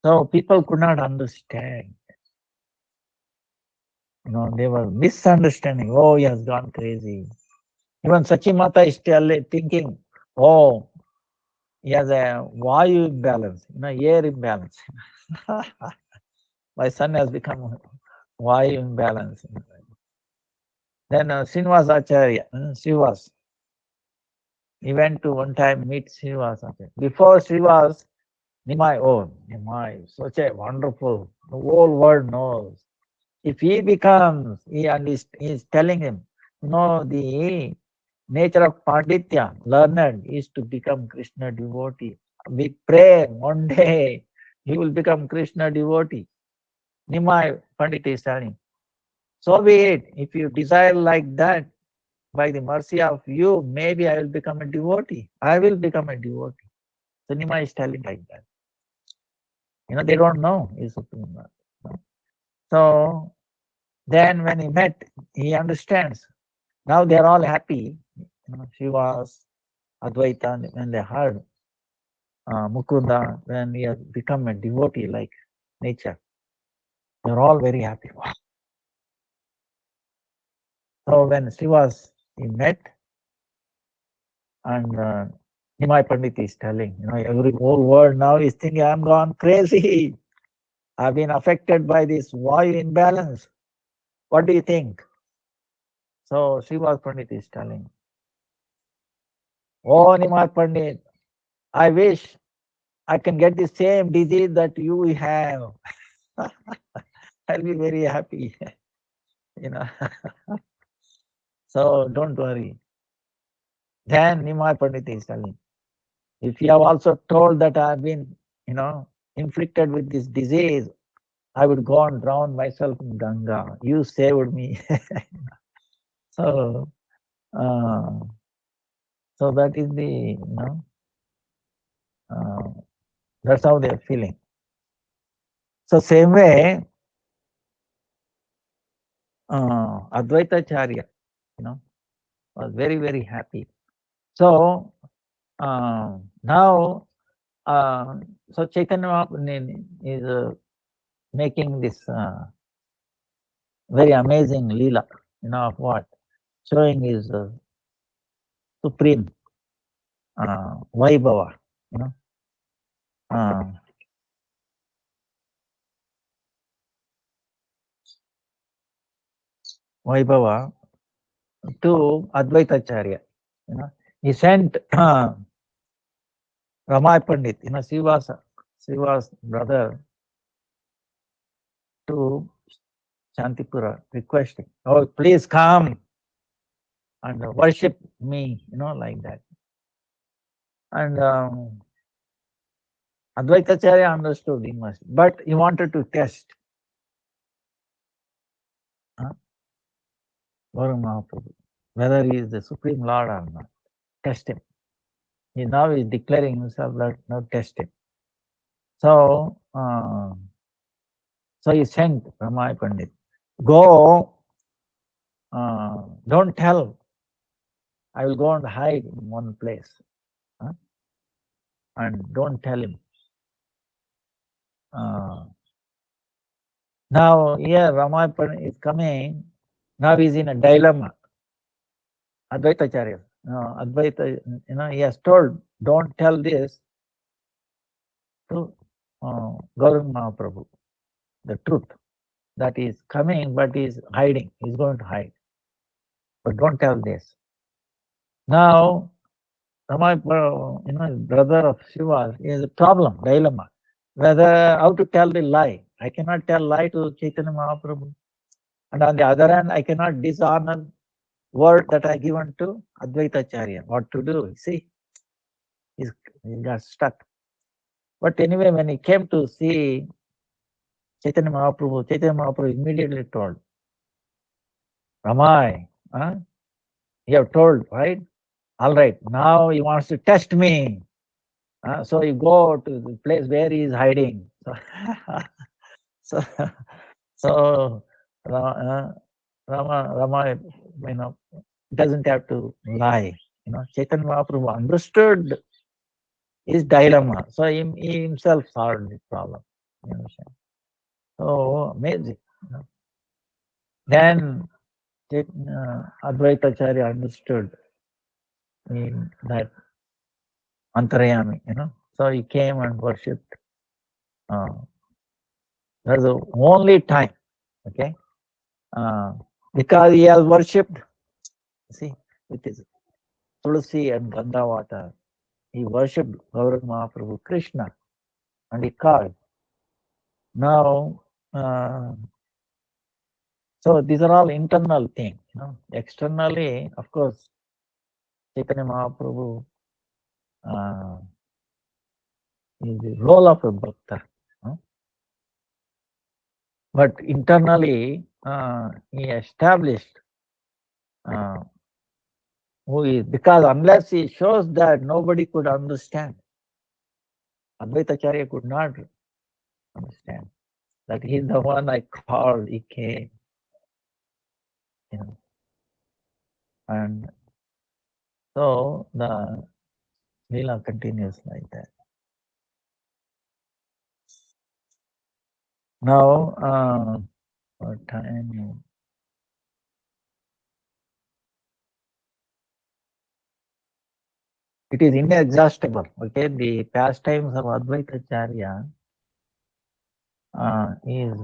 So people could not understand. They were misunderstanding. Oh, he has gone crazy. Even Sachimata is still thinking, oh, he has a Vayu imbalance, air imbalance. My son has become Vayu imbalance. Then Srinivas Acharya, Srivas, he went to one time meet Srivas Acharya. Before Srivas, Nimai, such a wonderful, the whole world knows. If he becomes, he's telling him, the nature of Panditya, learned, is to become Krishna devotee. We pray one day he will become Krishna devotee. Nimai Pandit is telling, so be it. If you desire like that, by the mercy of you, maybe I will become a devotee. I will become a devotee. So Nima is telling like that. They don't know is Supreme Lord. So then when he met, he understands. Now they are all happy. She was Advaita, when they heard Mukunda, when he has become a devotee like nature. They're all very happy. Wow. So when he met, and Nimai Pandit is telling, every whole world now is thinking, I'm gone crazy. I've been affected by this Vayu imbalance. What do you think? So Srivas Pandit is telling, oh Nimai Pandit, I wish I can get the same disease that you have. I'll be very happy. So don't worry. Then Nimai Pandit is telling, if you have also told that I've been, inflicted with this disease, I would go and drown myself in Ganga. You saved me. So, so that is the, that's how they are feeling. So same way, Advaitacharya, was very, very happy. So now, so Chaitanya Mahaprabhu is making this very amazing lila, of what? Showing his supreme Vaibhava, uh, Vaibhava to Advaitacharya. He sent Ramay Pandit, Siva's brother, to Shantipura requesting, oh, please come and worship me, like that. And Advaitacharya understood he must, but he wanted to test Gaura Mahaprabhu, whether he is the Supreme Lord or not. Test him. He now is declaring himself that now test him. So, so he sent Ramay Pandit, go, don't tell. I will go and hide in one place. And don't tell him. Now here Ramay Pandit is coming. Now he's in a dilemma. Advaitacharya. Advaita, he has told, don't tell this to Gauranga Mahaprabhu, the truth that is coming, but is hiding. He's going to hide. But don't tell this. Now, Ramay, brother of Shiva, he has a problem, dilemma. Whether how to tell the lie. I cannot tell lie to Chaitanya Mahaprabhu. And on the other hand, I cannot dishonor word that I given to Advaitacharya. What to do? See, he got stuck. But anyway, when he came to see Chaitanya Mahaprabhu immediately told, Ramay, you have told, right? All right, now he wants to test me. So you go to the place where he is hiding. So, so Rama, doesn't have to lie. Chaitanya Mahaprabhu understood his dilemma, so he himself solved the problem. You understand? So amazing. Then Advaitacharya understood that Antarayami, So he came and worshipped. That's the only time, okay? Because he has worshipped, see, with his Tulsi and Ganga water, he worshipped Gauranga Mahaprabhu Krishna, and he called. Now, so these are all internal things. Externally, of course, Chaitanya Mahaprabhu is the role of a bhakta. But internally, he established who is, because unless he shows that, nobody could understand. Advaita Acharya could not understand that he is the one I called, he came. You know. And so the Leela continues like that. Now, what time? It is inexhaustible. Okay, the pastimes of Advaita Acharya is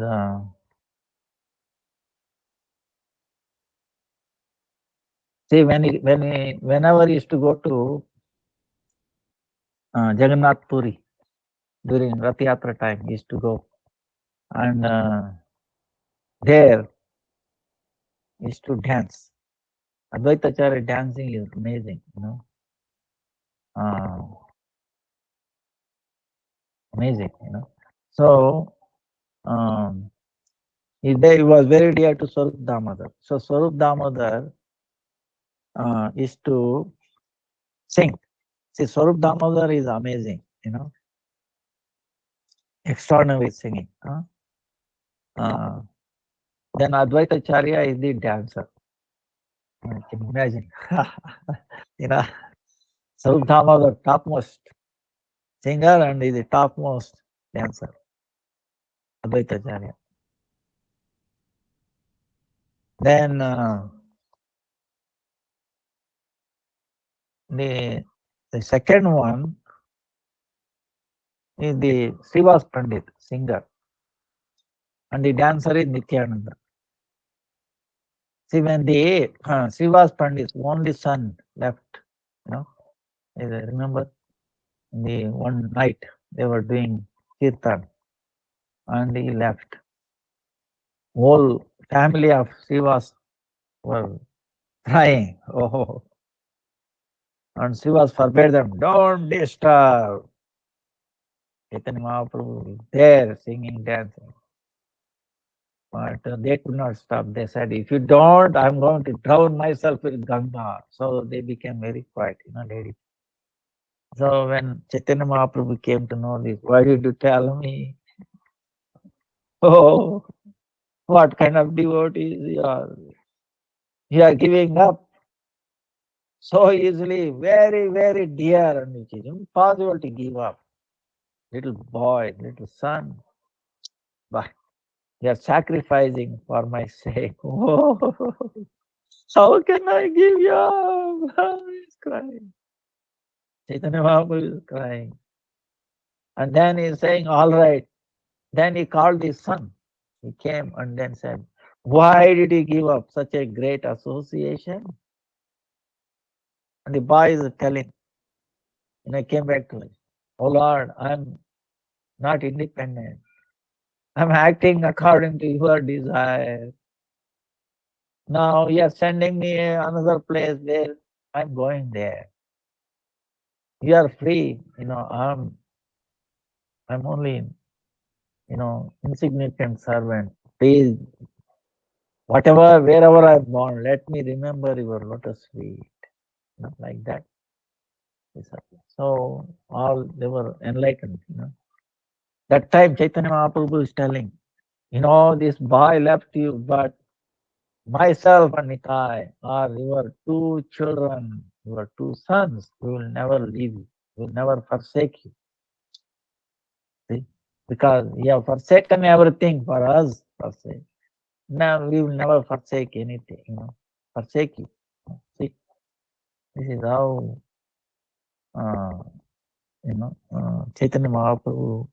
see whenever he used to go to Jagannath Puri during Rath Yatra time, he used to go, and there he used to dance. Advaita Acharya dancing is amazing, you know, amazing, you know. So he was very dear to Swarup Damodar. So Swarup Damodar is to sing. See, Swarup Damodar is amazing, you know, extraordinary singing. Then Advaita Acharya is the dancer. You can imagine, you know, Swarup Damodar topmost singer and is the topmost dancer, Advaita Acharya. Then the second one is the Srivas Pandit, singer, and the dancer is Nityananda. See, when the Srivas Pandit's only son left, you know, I remember the one night they were doing kirtan and he left. Whole family of Srivas were crying. Oh, and Srivas forbade them, don't disturb. Chaitanya Mahaprabhu is there singing, dancing. But they could not stop. They said, if you don't, I'm going to drown myself with Ganga. So they became very quiet, you know, lady. So when Chaitanya Mahaprabhu came to know this, why did you tell me? Oh, what kind of devotees you are? You are giving up so easily, very, very dear, and it is impossible to give up. Little boy, little son, but you are sacrificing for my sake. Oh, how can I give you up? He's crying. Chaitanya Mahaprabhu is crying. And then he's saying, all right. Then he called his son. He came and then said, why did he give up such a great association? And the boy is telling, and I came back to it. Oh Lord, I'm not independent. I'm acting according to your desire. Now you are sending me another place where I'm going there. You are free, you know, I'm only, you know, insignificant servant. Please, whatever, wherever I'm born, let me remember your lotus feet. You know, like that. So all they were enlightened, you know. That time Chaitanya Mahaprabhu is telling, you know, this boy left you, but myself and Nitai are your two children, your two sons. We will never leave you. We will never forsake you. See? Because you have forsaken everything for us, forsake. Now we will never forsake anything, you know, forsake you. See, this is how Chaitanya Mahaprabhu.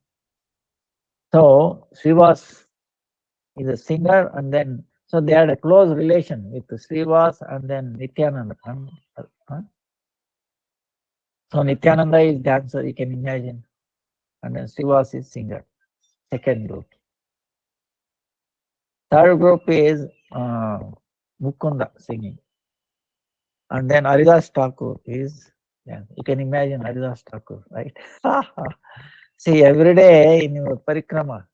So Srivas is a singer, and then so they had a close relation with Srivas and then Nityananda. So Nityananda is dancer, you can imagine, and then Srivas is singer. Second group. Third group is Mukunda singing, and then Haridas Thakur is. Yeah, you can imagine Haridas Thakur, right? See, every day in your parikrama,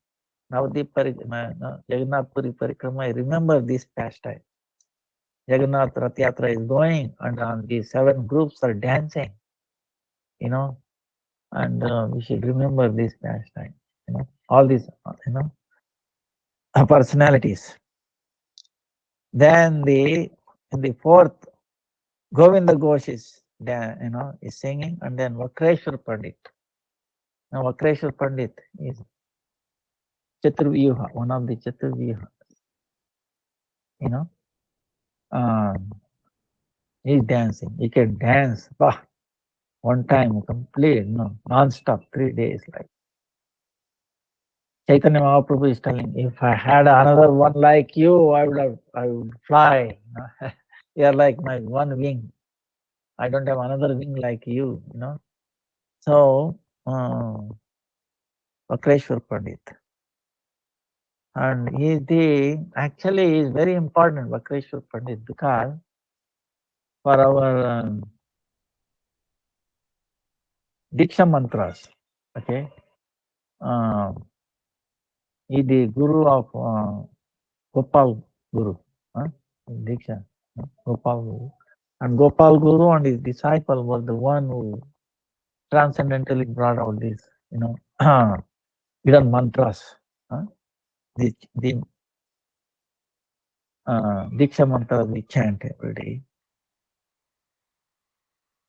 Navdeep Parikrama, Jagannath Puri Parikrama, I remember this pastime. Jagannath Rath Yatra is going, and these 7 groups are dancing, and we should remember this pastime, all these, personalities. Then in the fourth, Govinda Ghosh is singing, and then Vakreshwar Pandit. Now Vakreshwar Pandit is Chaturvyuha, one of the Chaturvyuha. He's dancing. He can dance. One time complete, non-stop, 3 days. Like Chaitanya Mahaprabhu is telling, if I had another one like you, I would fly. You're like my one wing. I don't have another wing like you. So, Vakreshwar Pandit. And actually is very important, Vakreshwar Pandit, because for our Diksha mantras, okay, he the guru of Gopal Guru, Diksha, Gopal Guru. And Gopal Guru and his disciple was the one who transcendentally brought out this, hidden mantras, the Diksha mantra we chant every day.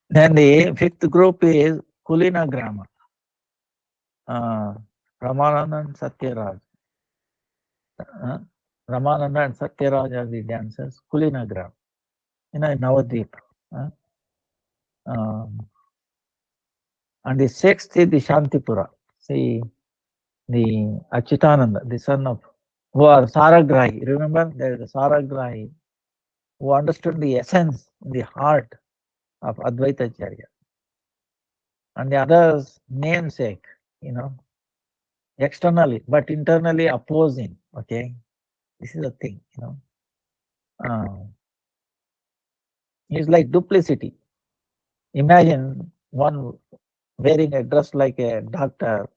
Then the fifth group is Kulina Grama, Ramananda and Satyaraj. Ramananda and Satyaraj are the dancers, Kulina Grama, in Navadvip. And the sixth is the Shantipura. See, the Achyutananda, the son of, who are Saragrahi. Remember, there is a Saragrahi who understood the essence, the heart of Advaita Acharya. And the others, namesake, externally, but internally opposing. Okay, this is the thing, It's like duplicity. Imagine one wearing a dress like a doctor,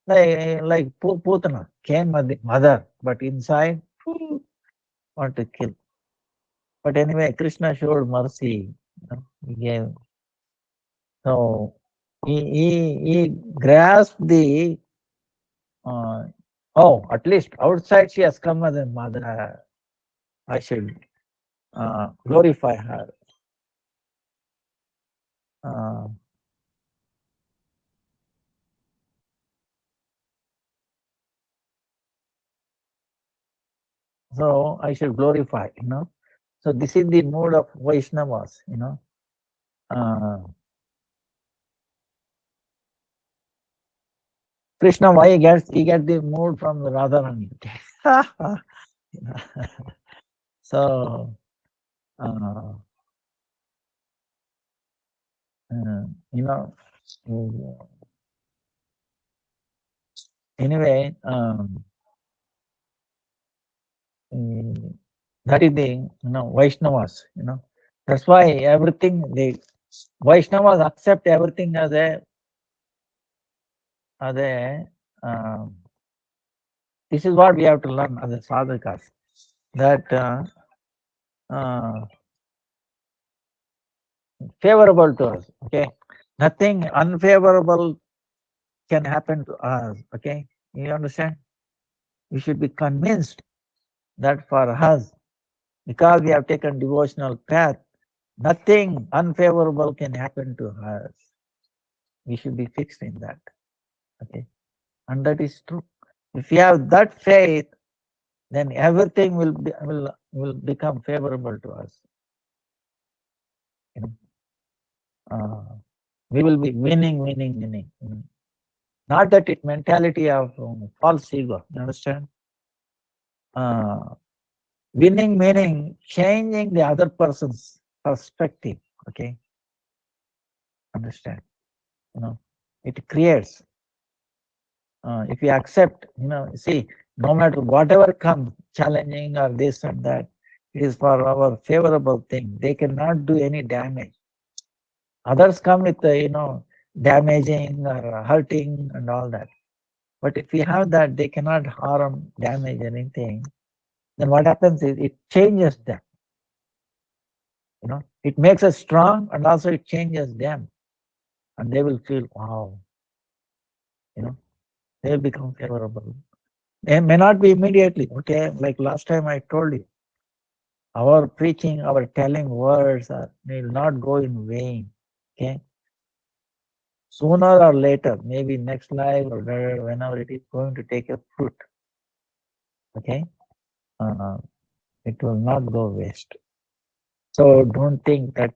like Putana, came mother, but inside want to kill. But anyway, Krishna showed mercy. He gave. So he grasped the. At least outside she has come as a mother. I should glorify her. So I should glorify, So this is the mood of Vaishnavas, Krishna, why he gets the mood from Radharani. So anyway, that is the Vaishnavas, That's why everything the Vaishnavas accept everything as a this is what we have to learn as a sadhakas, that favorable to us. Okay, nothing unfavorable can happen to us. Okay, you understand? We should be convinced that for us, because we have taken devotional path, nothing unfavorable can happen to us. We should be fixed in that. Okay, and that is true. If you have that faith, then everything will become favorable to us. We will be winning. Not that mentality of false ego. You understand? Winning meaning changing the other person's perspective. Okay. Understand? It creates. If you accept, see, no matter whatever comes, challenging or this and that, it is for our favorable thing. They cannot do any damage. Others come with, damaging or hurting and all that. But if we have that, they cannot harm, damage anything. Then what happens is it changes them. It makes us strong, and also it changes them, and they will feel, wow, they will become favorable. They may not be immediately, okay? Like last time I told you, our preaching, our telling words will not go in vain, okay? Sooner or later, maybe next life or whenever it is going to take a fruit, okay? It will not go waste. So don't think that,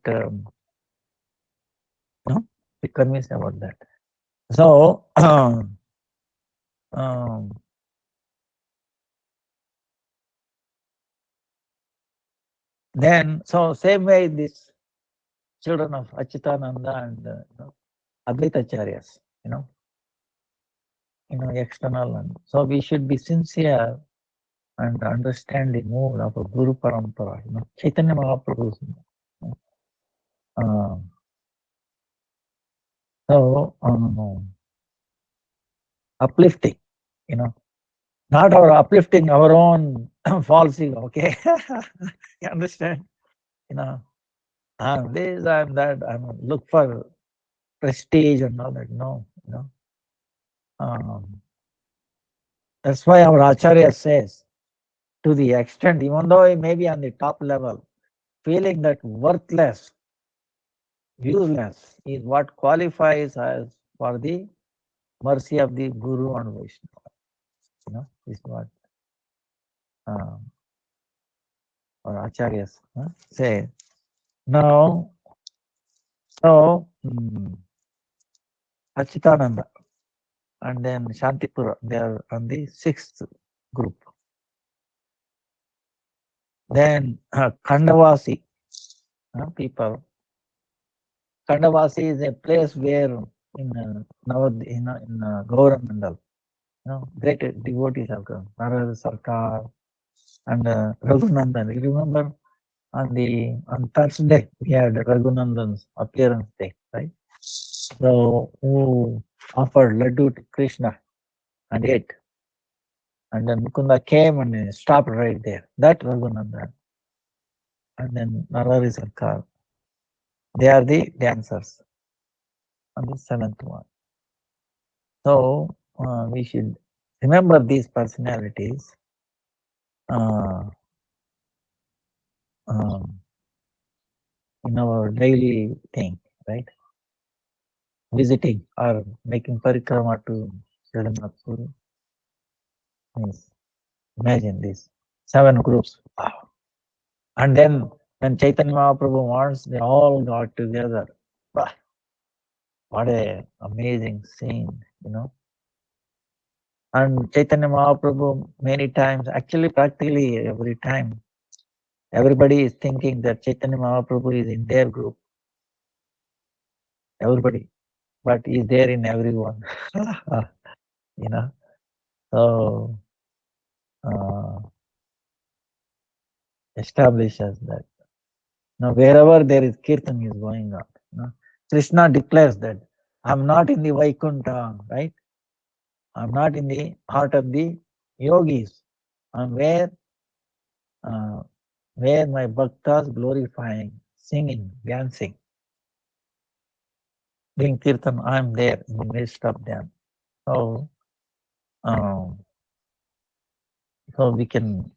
be convinced about that. So, then, so same way this children of Achitananda and Advaitacharyas, external, and so we should be sincere and understand the mood of a Guru Parampara, Chaitanya Mahaprabhu. So uplifting, not our uplifting our own false ego, okay? You understand? I'm this, I'm that, I'm look for prestige and all that. No, that's why our Acharya says, to the extent, even though he may be on the top level, feeling that worthless, useless is what qualifies us for the mercy of the Guru and Vaishnava. Is what our Acharyas say. Now, so Achitananda and then Shantipura, they are on the 6th group. Then Kandavasi people. Kandavasi is a place where in Gauramandal, great devotees have come. Narada Sarkar and Raghunandan. You remember on Thursday we had Raghunandan's appearance day, right? So who offered laddu to Krishna and ate. And then Mukunda came and stopped right there. That Raghunandan. And then Narari Sarkar. They are the dancers on the 7th one. So we should remember these personalities in our daily thing, right? Visiting or making parikrama to Jagannath Puri. Yes. Imagine this 7 groups. Wow. And then when Chaitanya Mahaprabhu wants, they all got together. Wow. What a amazing scene, And Chaitanya Mahaprabhu many times, actually practically every time, everybody is thinking that Chaitanya Mahaprabhu is in their group. Everybody. But he's there in everyone. So establishes that. Now wherever there is kirtan is going on. Krishna declares that I'm not in the Vaikuntha, right? I'm not in the heart of the yogis. I'm where my bhaktas glorifying, singing, dancing, doing kirtan. I'm there in the midst of them. So we can.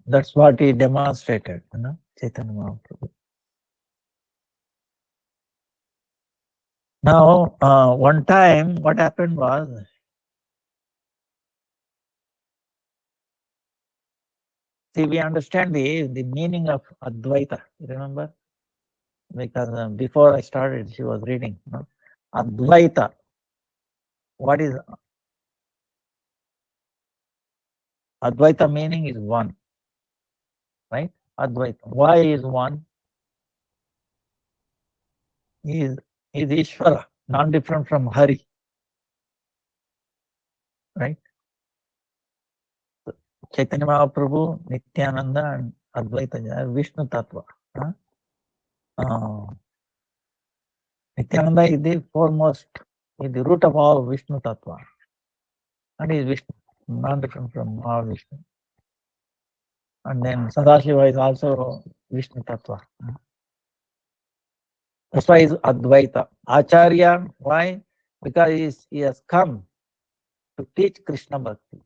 That's what he demonstrated, Chaitanya Mahaprabhu. Now, one time, what happened was, see, we understand the meaning of Advaita. You remember? Because before I started, she was reading. Advaita. What is Advaita meaning is one, right? Advaita. Why is one? Is Ishvara, non-different from Hari, right? Chaitanya Mahaprabhu, Nityananda, and Advaita, Vishnu Tattva. Nityananda is the foremost, is the root of all Vishnu Tattva. And is Vishnu, non-different from all Vishnu. And then Sadashiva is also Vishnu Tattva. That's why it's Advaita. Acharya, why? Because he has come to teach Krishna Bhakti.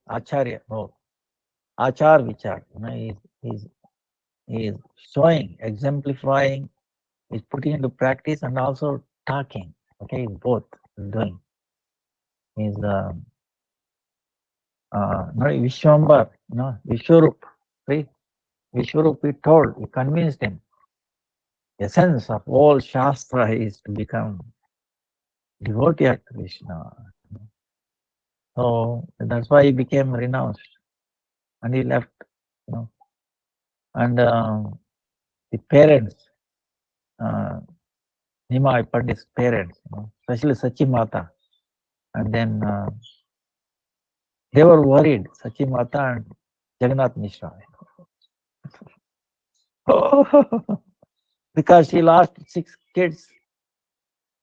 Acharya, no. Achar Vichar. He is showing, exemplifying, he's putting into practice and also talking. Okay, both doing. He's Vishwambar, Vishwarup. Right? Vishwarup, he told, he convinced him. The essence of all Shastra is to become devotee of Krishna. So that's why he became renounced and he left. You know. And the parents, Nimai Pandit's parents, especially Sachi Mata, and then they were worried, Sachi Mata and Jagannath Mishra. Because she lost 6 kids,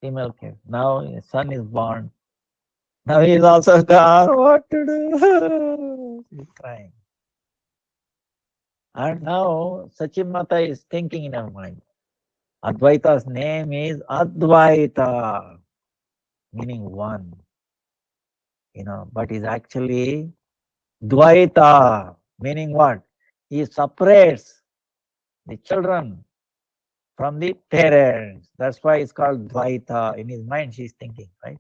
female kids. Now his son is born. Now he is also gone. What to do? He's crying. And now Sachimata is thinking in her mind. Advaita's name is Advaita, meaning one. But is actually Dvaita, meaning what? He separates the children from the parents. That's why it's called Dvaita. In his mind, she's thinking, right?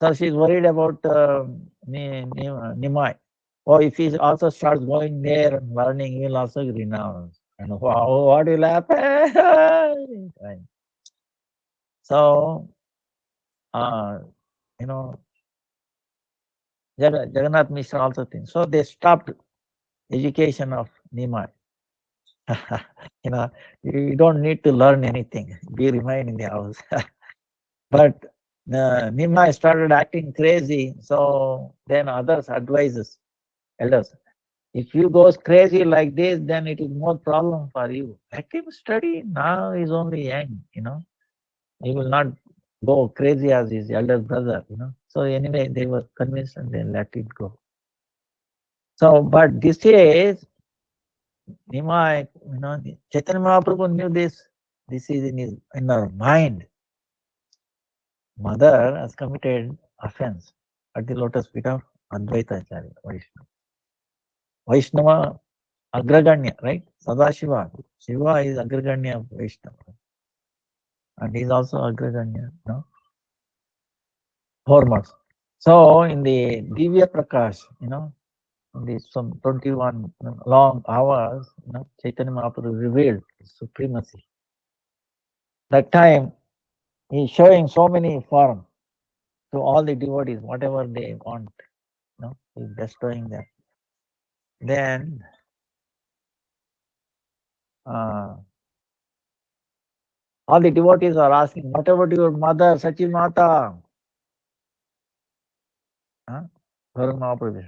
So she's worried about Nimai. Oh, if he also starts going there and learning, he will also renounce. And what will happen? So, Jagannath Mishra also thinks. So they stopped education of Nimai. You don't need to learn anything. You remain in the house. But Nimai started acting crazy. So then others advises, elders, if you go crazy like this, then it is more problem for you. Let him study. Now he's only young, He will not go crazy as his elder brother, So anyway, they were convinced and they let it go. So, but this is Nimai, Chaitanya Mahaprabhu knew this. This is in our mind. Mother has committed offense at the lotus feet of Advaita Acharya, Vaishnava. Vaishnava Agraganya, right? Sadashiva. Shiva is Agraganya of Vaishnava. And he is also Agraganya, foremost. So in the Divya Prakash, in the some 21 long hours, Chaitanya Mahaprabhu revealed his supremacy. That time, he is showing so many forms to all the devotees, whatever they want, he is destroying them. Then, all the devotees are asking, what about your mother, Sachi Mata?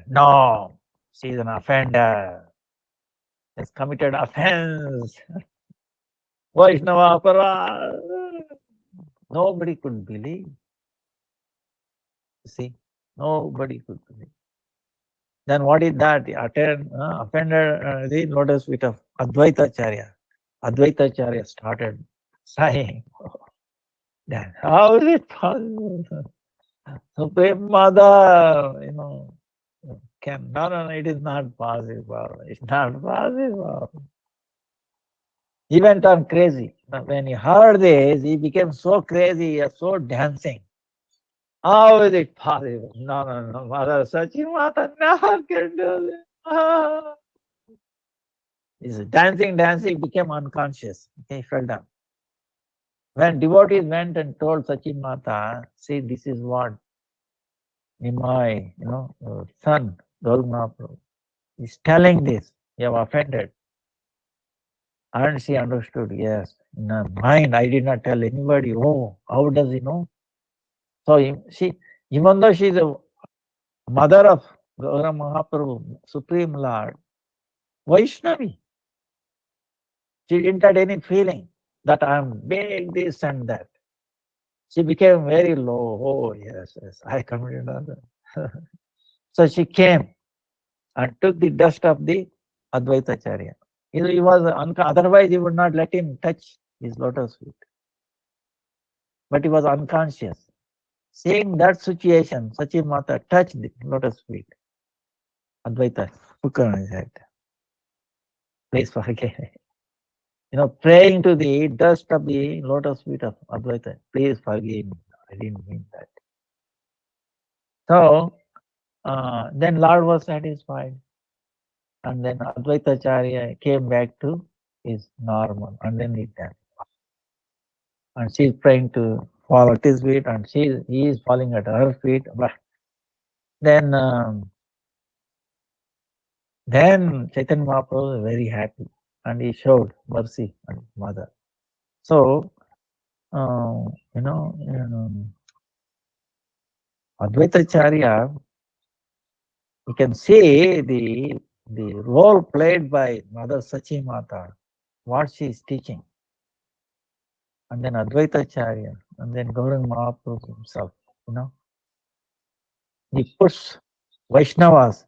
No, she is an offender. Has committed offense. Vaishnava Para. Nobody could believe. See, nobody could believe. Then what is that? Offended the lotus feet of Advaita Acharya. Advaita Acharya started sighing. Then how is it possible? Supreme Mother, no, it is not possible. It's not possible. He went on crazy. When he heard this, he became so crazy, so dancing. How is it possible? No, Mother Sachi Mata never can do this. He's dancing, became unconscious. He fell down. When devotees went and told Sachi Mata, see, this is what Nimai, son, Gaur Mahaprabhu, is telling this. You have offended. And she understood, yes. In her mind, I did not tell anybody. Oh, how does he know? So even though she is a mother of Gaura Mahaprabhu, Supreme Lord, Vaishnavi, she didn't have any feeling that I am big, this and that. She became very low. Oh, yes, I committed another. So she came and took the dust of the Advaita Acharya He was otherwise he would not let him touch his lotus feet. But he was unconscious. Seeing that situation, Sachi Mata touched the lotus feet. Advaita took on his head. Please forgive me. Praying to the dust of the lotus feet of Advaita. Please forgive me. I didn't mean that. So then Lord was satisfied. And then Advaita Acharya came back to his normal. And then he died. And she's praying to fall at his feet, and he is falling at her feet. But then Chaitanya Mahaprabhu was very happy, and he showed mercy on his mother. So Advaita Acharya, you can see the role played by Mother Sachi Mata, what she is teaching. And then Advaita Acharya, and then Gauranga Mahaprabhu himself, he puts Vaishnavas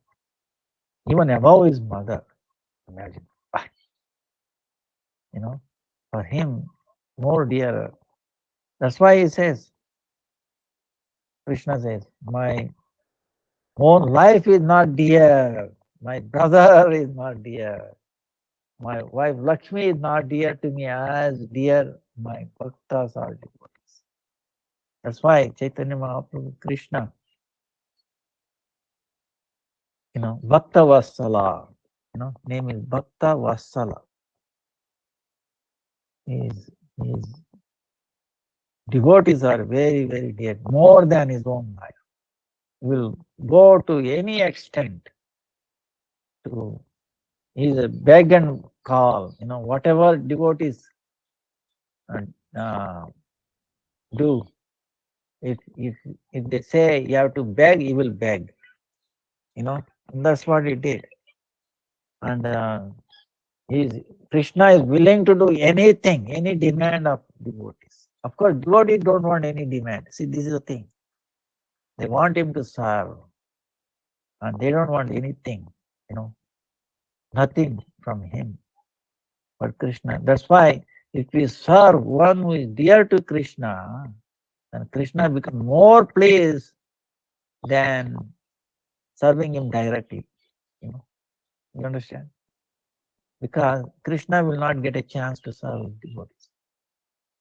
even above his mother. Imagine, for him, more dearer. That's why he says, Krishna says, my own life is not dear, my brother is not dear, my wife Lakshmi is not dear to me as dear my bhaktas are devotees. That's why Chaitanya Mahaprabhu, Krishna, Bhakta Vassala, name is Bhakta Vassala. His devotees are very, very dear, more than his own life. Will go to any extent to is a beg and call, whatever devotees do. If they say you have to beg, he will beg. That's what he did. And Krishna is willing to do anything, any demand of devotees. Of course, devotees don't want any demand. See, this is the thing. They want him to serve, and they don't want anything, nothing from him. But Krishna, that's why if we serve one who is dear to Krishna, then Krishna becomes more pleased than serving him directly. You understand? Because Krishna will not get a chance to serve devotees.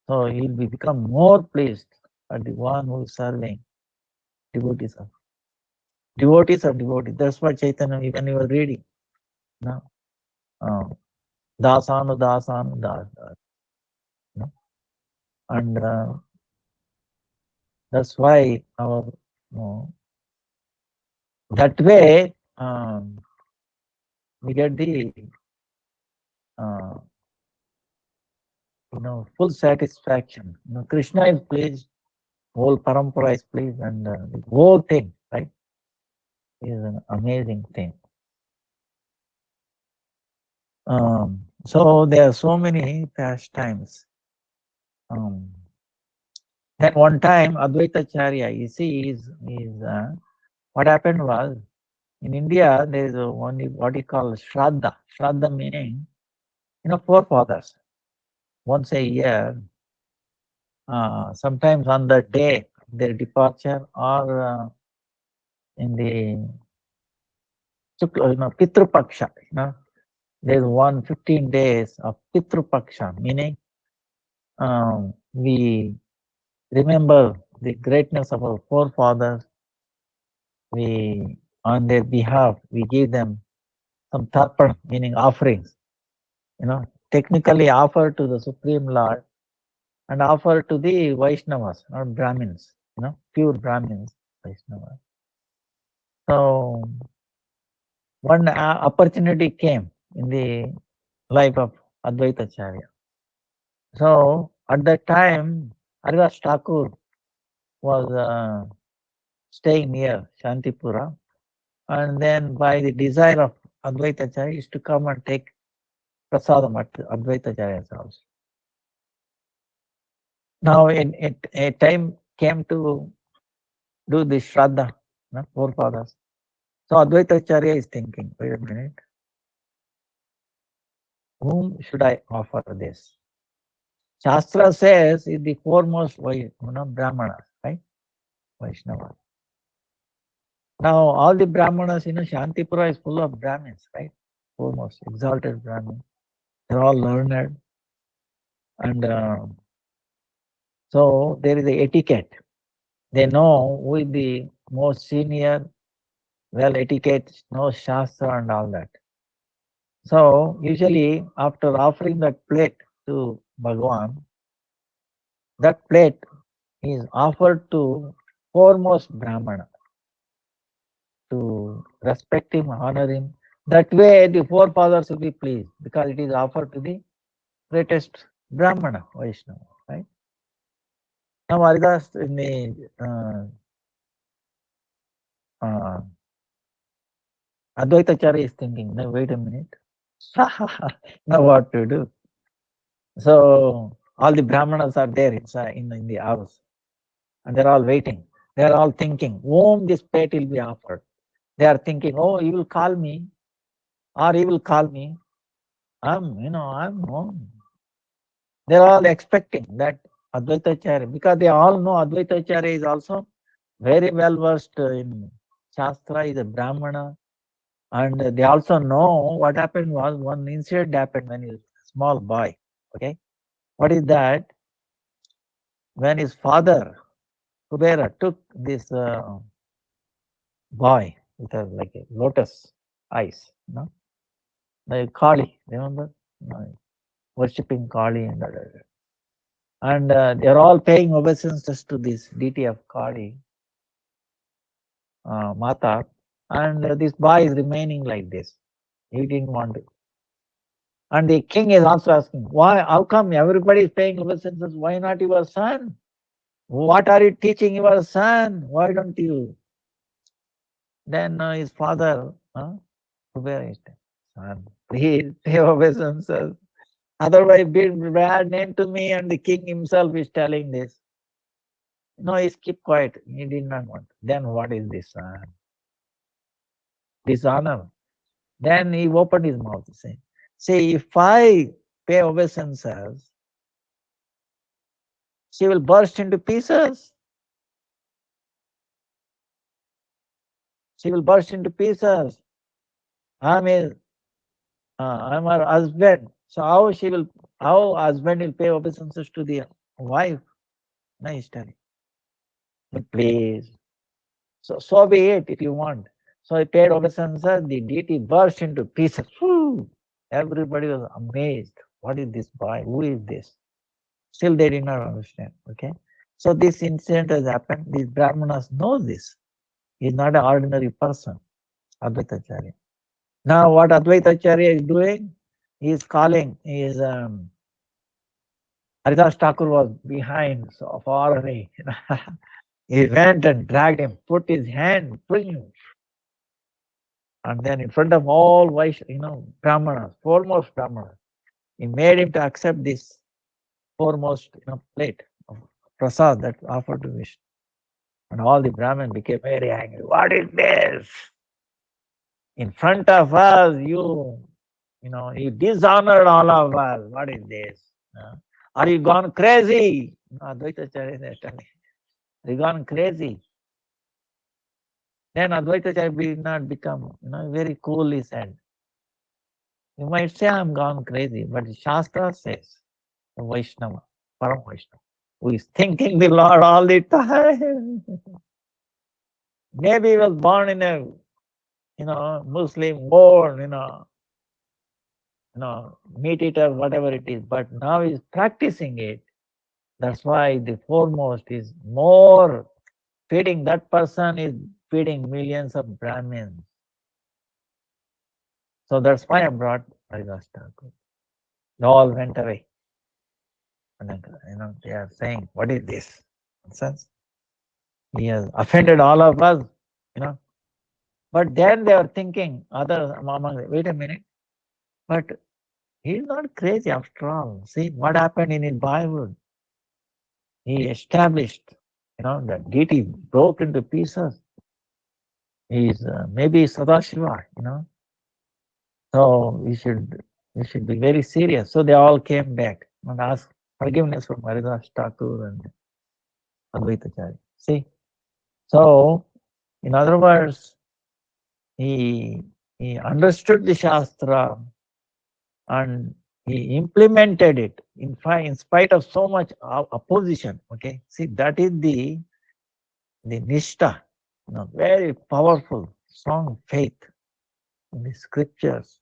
So he will become more pleased at the one who is serving devotees of devotees. That's what Chaitanya, even you were reading. Dasanu, dasanu, das. And that's why our that way we get the full satisfaction. Krishna is pleased, whole parampara is pleased, and the whole thing, right, is an amazing thing. So there are so many pastimes. Then one time, Advaita Acharya, you see, is what happened was, in India, there is only what you call Shraddha. Shraddha meaning, forefathers. Once a year, sometimes on the day of their departure, or in the Pitru Paksha, there's 15 days of Pitru Paksha, meaning we remember the greatness of our forefathers. We, on their behalf, we give them some tarpan, meaning offerings, technically offer to the Supreme Lord and offer to the Vaishnavas, not Brahmins, pure Brahmins, Vaishnavas. So one opportunity came in the life of Advaita Acharya. So at that time, Haridas Thakur was staying near Shantipura, and then by the desire of Advaita Acharya, used to come and take prasadam at Advaita Acharya's house. Now a time came to do the Shraddha, forefathers. So Advaita Acharya is thinking, wait a minute, whom should I offer this? Shastra says is the foremost Brahmana, right? Vaishnava. Now all the Brahmanas, Shantipura is full of Brahmins, right? Foremost, exalted Brahmins. They're all learned. And so there is a etiquette. They know who is the most senior, well etiquette, knows Shastra and all that. So usually after offering that plate to Bhagwan, that plate is offered to foremost Brahmana to respect him, honor him. That way the forefathers will be pleased because it is offered to the greatest Brahmana, Vaishnava, right? Now Haridas in the Advaitacharya is thinking, no, wait a minute. Now what to do? So all the Brahmanas are there inside in the house and they're all waiting. They're all thinking, whom this plate will be offered. They are thinking, oh, he will call me or he will call me. I'm home. They're all expecting that Advaitacharya, because they all know Advaitacharya is also very well versed in Shastra, is a Brahmana. And they also know what happened was one incident happened when he was a small boy. Okay. What is that? When his father, Kubera, took this boy with like a lotus eyes, like Kali, remember? Worshipping Kali and they're all paying obeisances to this deity of Kali, Mata, and this boy is remaining like this. He didn't want to. And the king is also asking, why? How come everybody is paying obeisances? Why not your son? What are you teaching your son? Why don't you? Then his father, Kubera, son, please pay obeisances. Otherwise, be bad name to me, and the king himself is telling this. No, he keep quiet. He did not want. Then what is this? Dishonor. Then he opened his mouth to say, see, if I pay obeisances, she will burst into pieces. She will burst into pieces. I'm her husband. So how husband will pay obeisances to the wife? Nice telling. But please. So be it if you want. So he paid obeisances, the deity burst into pieces. Whew. Everybody was amazed. What is this boy? Who is this? Still they did not understand. Okay. So this incident has happened. These Brahmanas know this. He's not an ordinary person, Advaitacharya. Now what Advaitacharya is doing, he is calling, Haridas Thakur was behind, so far away. He went and dragged him, put his hand, and then in front of all Brahmanas, foremost Brahmanas, he made him to accept this foremost plate of prasad that offered to Vishnu. And all the Brahmins became very angry. What is this? In front of us, you dishonored all of us. What is this? Are you gone crazy? Advaitacharya is telling, are you gone crazy? Then Advaitacharya did not become, very cool, he said. You might say I'm gone crazy, but the Shastra says, the Vaishnava, Param Vaishnava, who is thinking the Lord all the time. Maybe he was born in a, Muslim world, meat eater, whatever it is, but now he's practicing it. That's why the foremost is more feeding. That person is feeding millions of Brahmins. So that's why I brought Haridas Thakur. They all went away. And then, they are saying, what is this nonsense? He has offended all of us, But then they are thinking, others among, wait a minute, but he's not crazy after all. See what happened in his Bible. He established, that deity broke into pieces. He's maybe Sadashiva, So we should We should be very serious. So they all came back and asked forgiveness from Haridas Thakur and Advaitacharya. See? So, in other words, he understood the Shastra and he implemented it in spite of so much opposition. Okay, see, that is the nishta, very powerful, strong faith in the scriptures,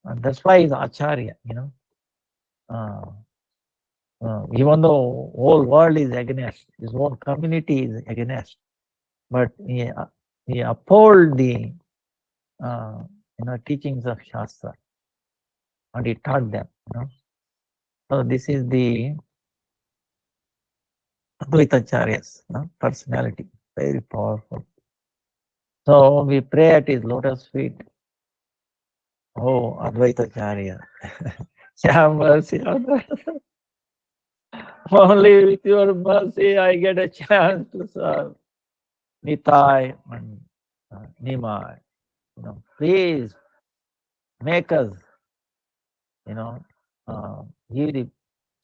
and that's why he's acharya. Even though whole world is against, his whole community is against, but he uphold the teachings of Shastra, and he taught them. So this is the Advaitacharya's personality, very powerful. So we pray at his lotus feet. Oh, Advaitacharya, have mercy on us. Only with your mercy I get a chance to serve Nitai and Nimai. Please make us, give the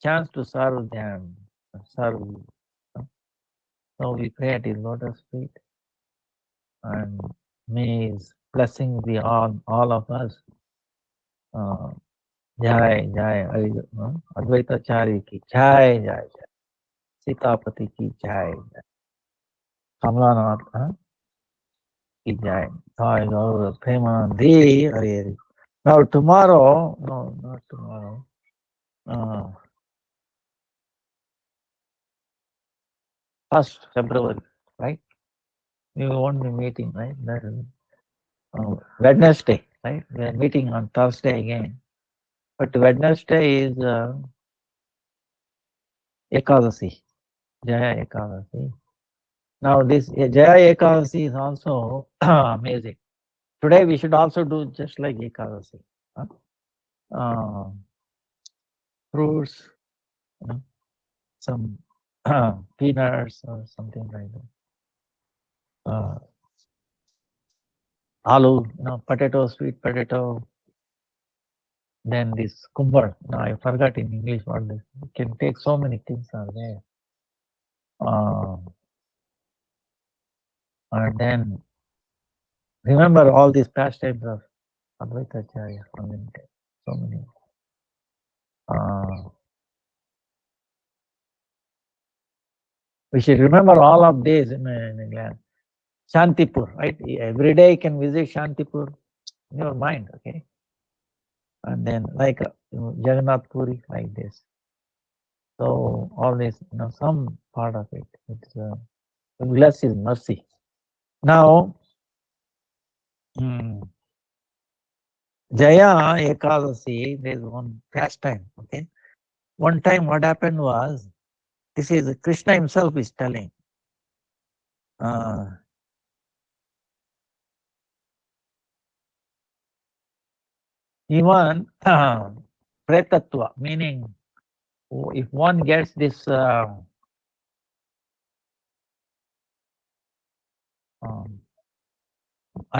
chance to serve them, serve you. So we pray at his lotus feet, and may his blessings be on all of us. Jai, Jai, Advaitacharya ki Jai, Jai, Jai. Sitapati ki Jai, Kamlanath ki Jai. Jai, Gaur, Premanandi, Hare Hare. Now tomorrow, no, not tomorrow. 1st February, right? We won't be meeting, right? That is Wednesday, right? We are meeting on Thursday again. But Wednesday is Ekadasi, Jaya Ekadasi. Now this Jaya Ekadasi is also amazing. Today we should also do just like Ekadasi. Fruits, some peanuts or something like that. Aloo, potato, sweet potato. Then this kumbar. Now I forgot in English what this. You can take so many things are there. And then remember all these pastimes of Advaitacharya. So many. We should remember all of these in Shantipur, right? Every day you can visit Shantipur in your mind, okay? And then like Jagannath Puri, like this. So all this, some part of it, it's bless His mercy. Now, Jaya Ekadasi, there is one pastime, okay? One time what happened was, this is Krishna himself is telling. Even Pretatva, meaning if one gets this I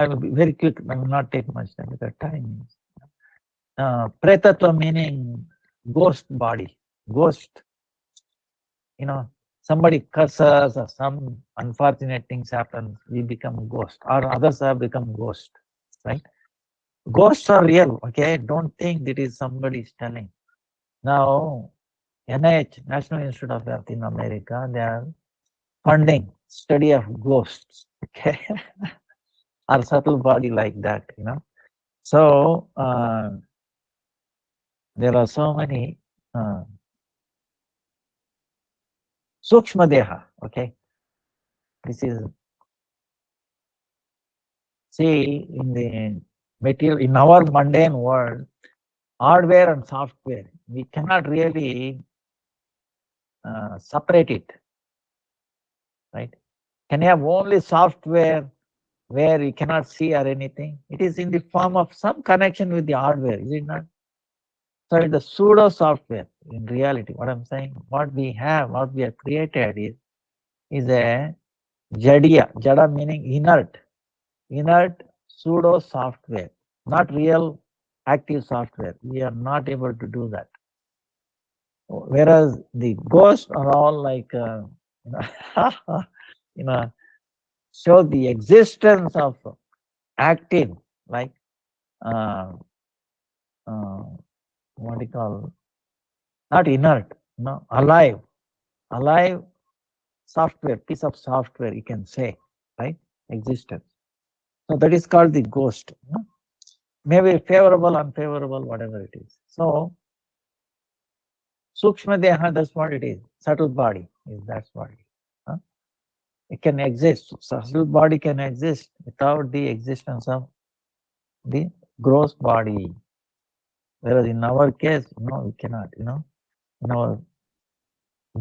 will be very quick, I will not take much time because time is. Pretatva meaning ghost body, ghost. Somebody curses or some unfortunate things happen, we become ghost, or others have become ghost, right? Ghosts are real, okay? Don't think it is somebody's telling. Now, NIH, National Institute of Health in America, they are funding study of ghosts, okay? Or subtle body like that, So, there are so many Sukshma Deha, okay? This is, see, in the material, in our mundane world, hardware and software, we cannot really separate it, right? Can you have only software where you cannot see or anything? It is in the form of some connection with the hardware, is it not? So it's the pseudo software in reality. What I'm saying, what we have created is a jada meaning inert pseudo software, not real active software. We are not able to do that. Whereas the ghosts are all like, you know, you know, show the existence of active, like, uh, uh, what do you call, not inert, no, alive, alive software, piece of software, you can say, right? Existence. So that is called the ghost. No? Maybe favorable, unfavorable, whatever it is. So Sukshma Deha, that's what it is. Subtle body is that's what it is. Huh? It can exist. Subtle body can exist without the existence of the gross body. Whereas in our case, no, we cannot, in our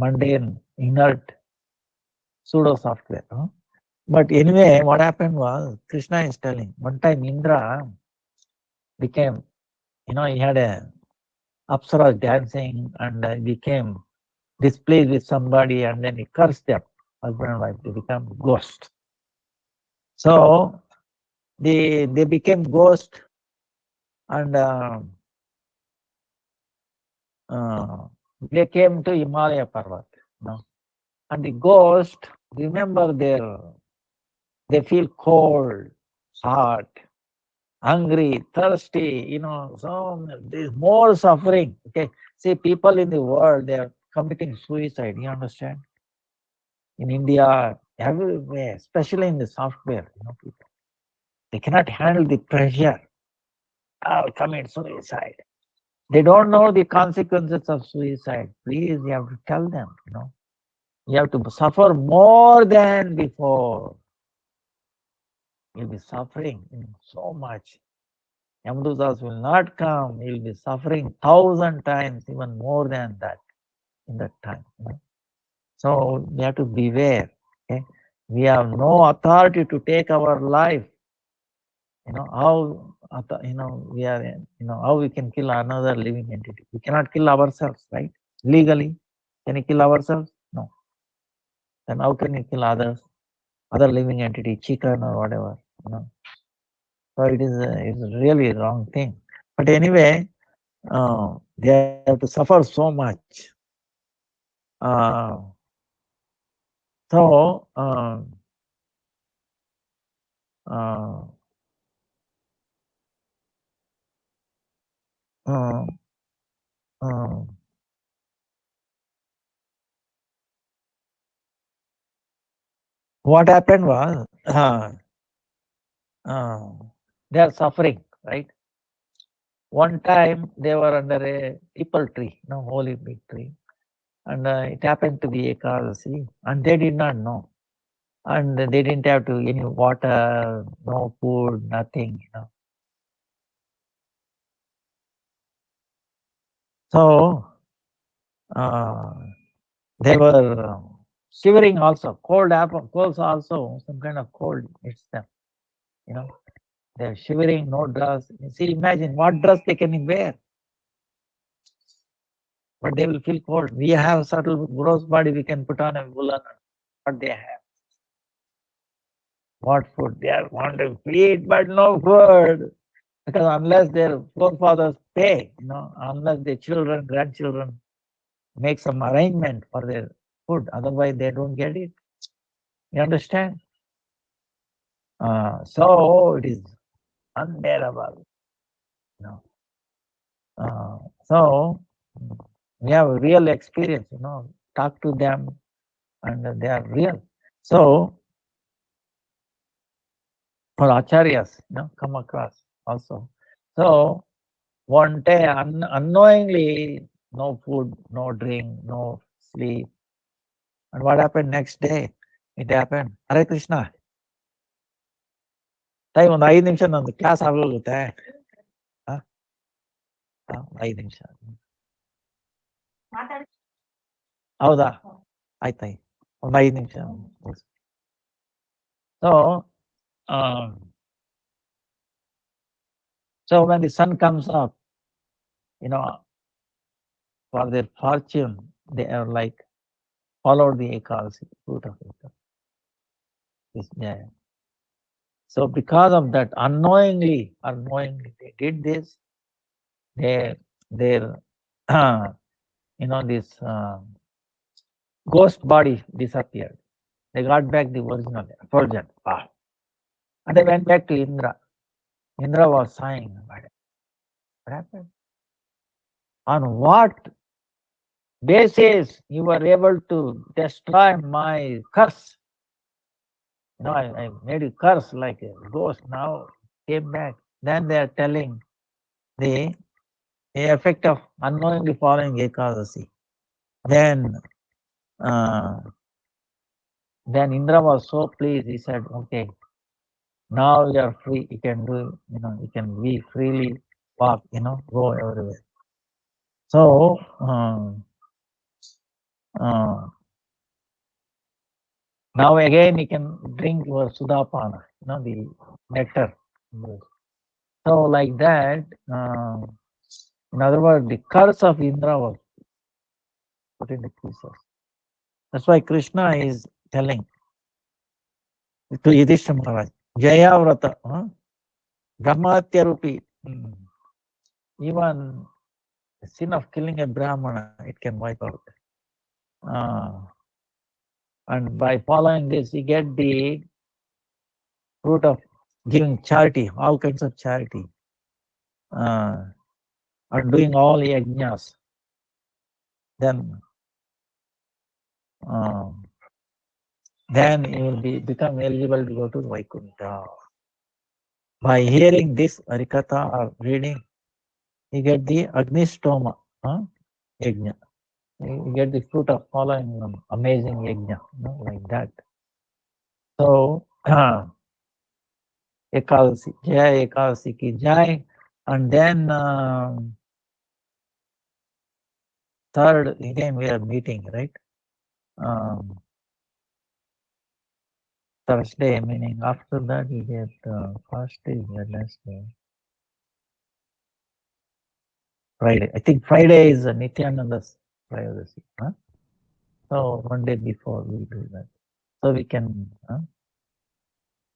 mundane, inert pseudo software. Huh? But anyway, what happened was, Krishna is telling, one time Indra became, he had a Apsara dancing and became displeased with somebody and then he cursed them, husband and wife, they become ghosts. So they became ghost and they came to Himalaya Parvat. And the ghost, remember they feel cold, hot, hungry, thirsty, so there's more suffering. Okay. See, people in the world, they are committing suicide, you understand? In India, everywhere, especially in the software, people, they cannot handle the pressure. I'll commit suicide. They don't know the consequences of suicide. Please, you have to tell them, you have to suffer more than before. You'll be suffering so much. Yamdusas will not come. You'll be suffering 1,000 times, even more than that in that time. So we have to beware. Okay? We have no authority to take our life. How we are. How we can kill another living entity. We cannot kill ourselves, right? Legally, can you kill ourselves? No. Then how can you kill others, other living entity, chicken or whatever? So it's a really wrong thing. But anyway, they have to suffer so much. Uh, so uh, uh, uh, what happened was they are suffering, right? One time they were under a people tree, holy big tree, and it happened to be Ekadasi, and they did not know, and they didn't have to any water, no food, nothing, So they were shivering also, cold colds also, some kind of cold hits them, they're shivering, no dress. See, imagine what dress they can wear, but they will feel cold. We have subtle gross body, we can put on a woolen, but they have. What food they are wanting to eat, but no food. Because unless their forefathers pay, unless their children, grandchildren make some arrangement for their food, otherwise they don't get it. You understand? So it is unbearable. So we have a real experience, talk to them and they are real. So for acharyas, come across also. So one day unknowingly, no food, no drink, no sleep. And what happened next day? It happened. Hare Krishna. Time ಒಂದು 5 ನಿಮಿಷ ನಂದು class ಆಗೋಗುತ್ತೆ. 5 ನಿಮಿಷ ಹೌದಾ? ಆಯ್ತಾಯ್ತು, ಒಂದು 5 ನಿಮಿಷ. So when the sun comes up, for their fortune, they are like followed the Ekadasi, fruit of Ekadasi. So because of that, unknowingly they did this, their this ghost body disappeared. They got back the original effulgent. And they went back to Indra. Indra was sighing. What happened? On what basis you were able to destroy my curse? I made you curse like a ghost. Now came back. Then they are telling the effect of unknowingly following Ekadasi. Then Indra was so pleased. He said, "Okay, now you are free. You can do. You can be freely walk. Go everywhere." So now again you can drink your Sudapana. The nectar. So like that. In other words, the curse of Indra was put into pieces. That's why Krishna is telling to Yudhishthira Maharaj, Jaya Vrata, Brahmatya Rupi. Even the sin of killing a Brahmana, it can wipe out. And by following this, you get the fruit of giving charity, all kinds of charity, and doing all yajnas. Then you will become eligible to go to Vaikuntha. By hearing this Harikatha or reading, you get the Agnistoma yajna. You get the fruit of following amazing yajna, like that. So, Ekadasi, Jai Ekadasi ki Jai. And then third, again we are meeting, right? Thursday, meaning after that we get first day, last day. Friday. I think Friday is Nityananda's Prayodasi. So one day before we do that. So we can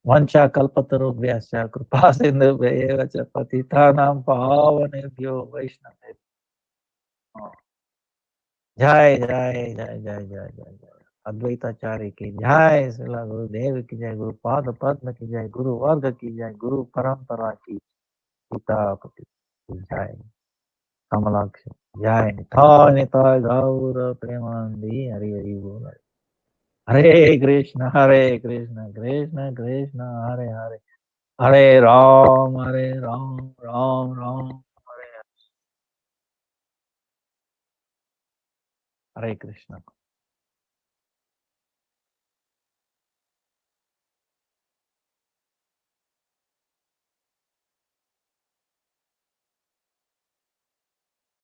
Vancha kalpatarubhyascha kripa sindhubhyev cha patitanam pavanebhyo vaishnavebhyo. Jai Jai Jai Jai Jai Jai Jai Advaitacharya ki Jai, Srila Gurudev ki Jai, Guru Pada Padma ki Jai, Guru Varga ki Jai, Guru Parampara ki Pitapati ki Jai, Kamalakshi Jai, Nithai Nithai Gaura Premanandi Hari Hari Bol. Hare Krishna Krishna Krishna Hare Hare, Hare Ram Ram Ram Hare Hare Krishna.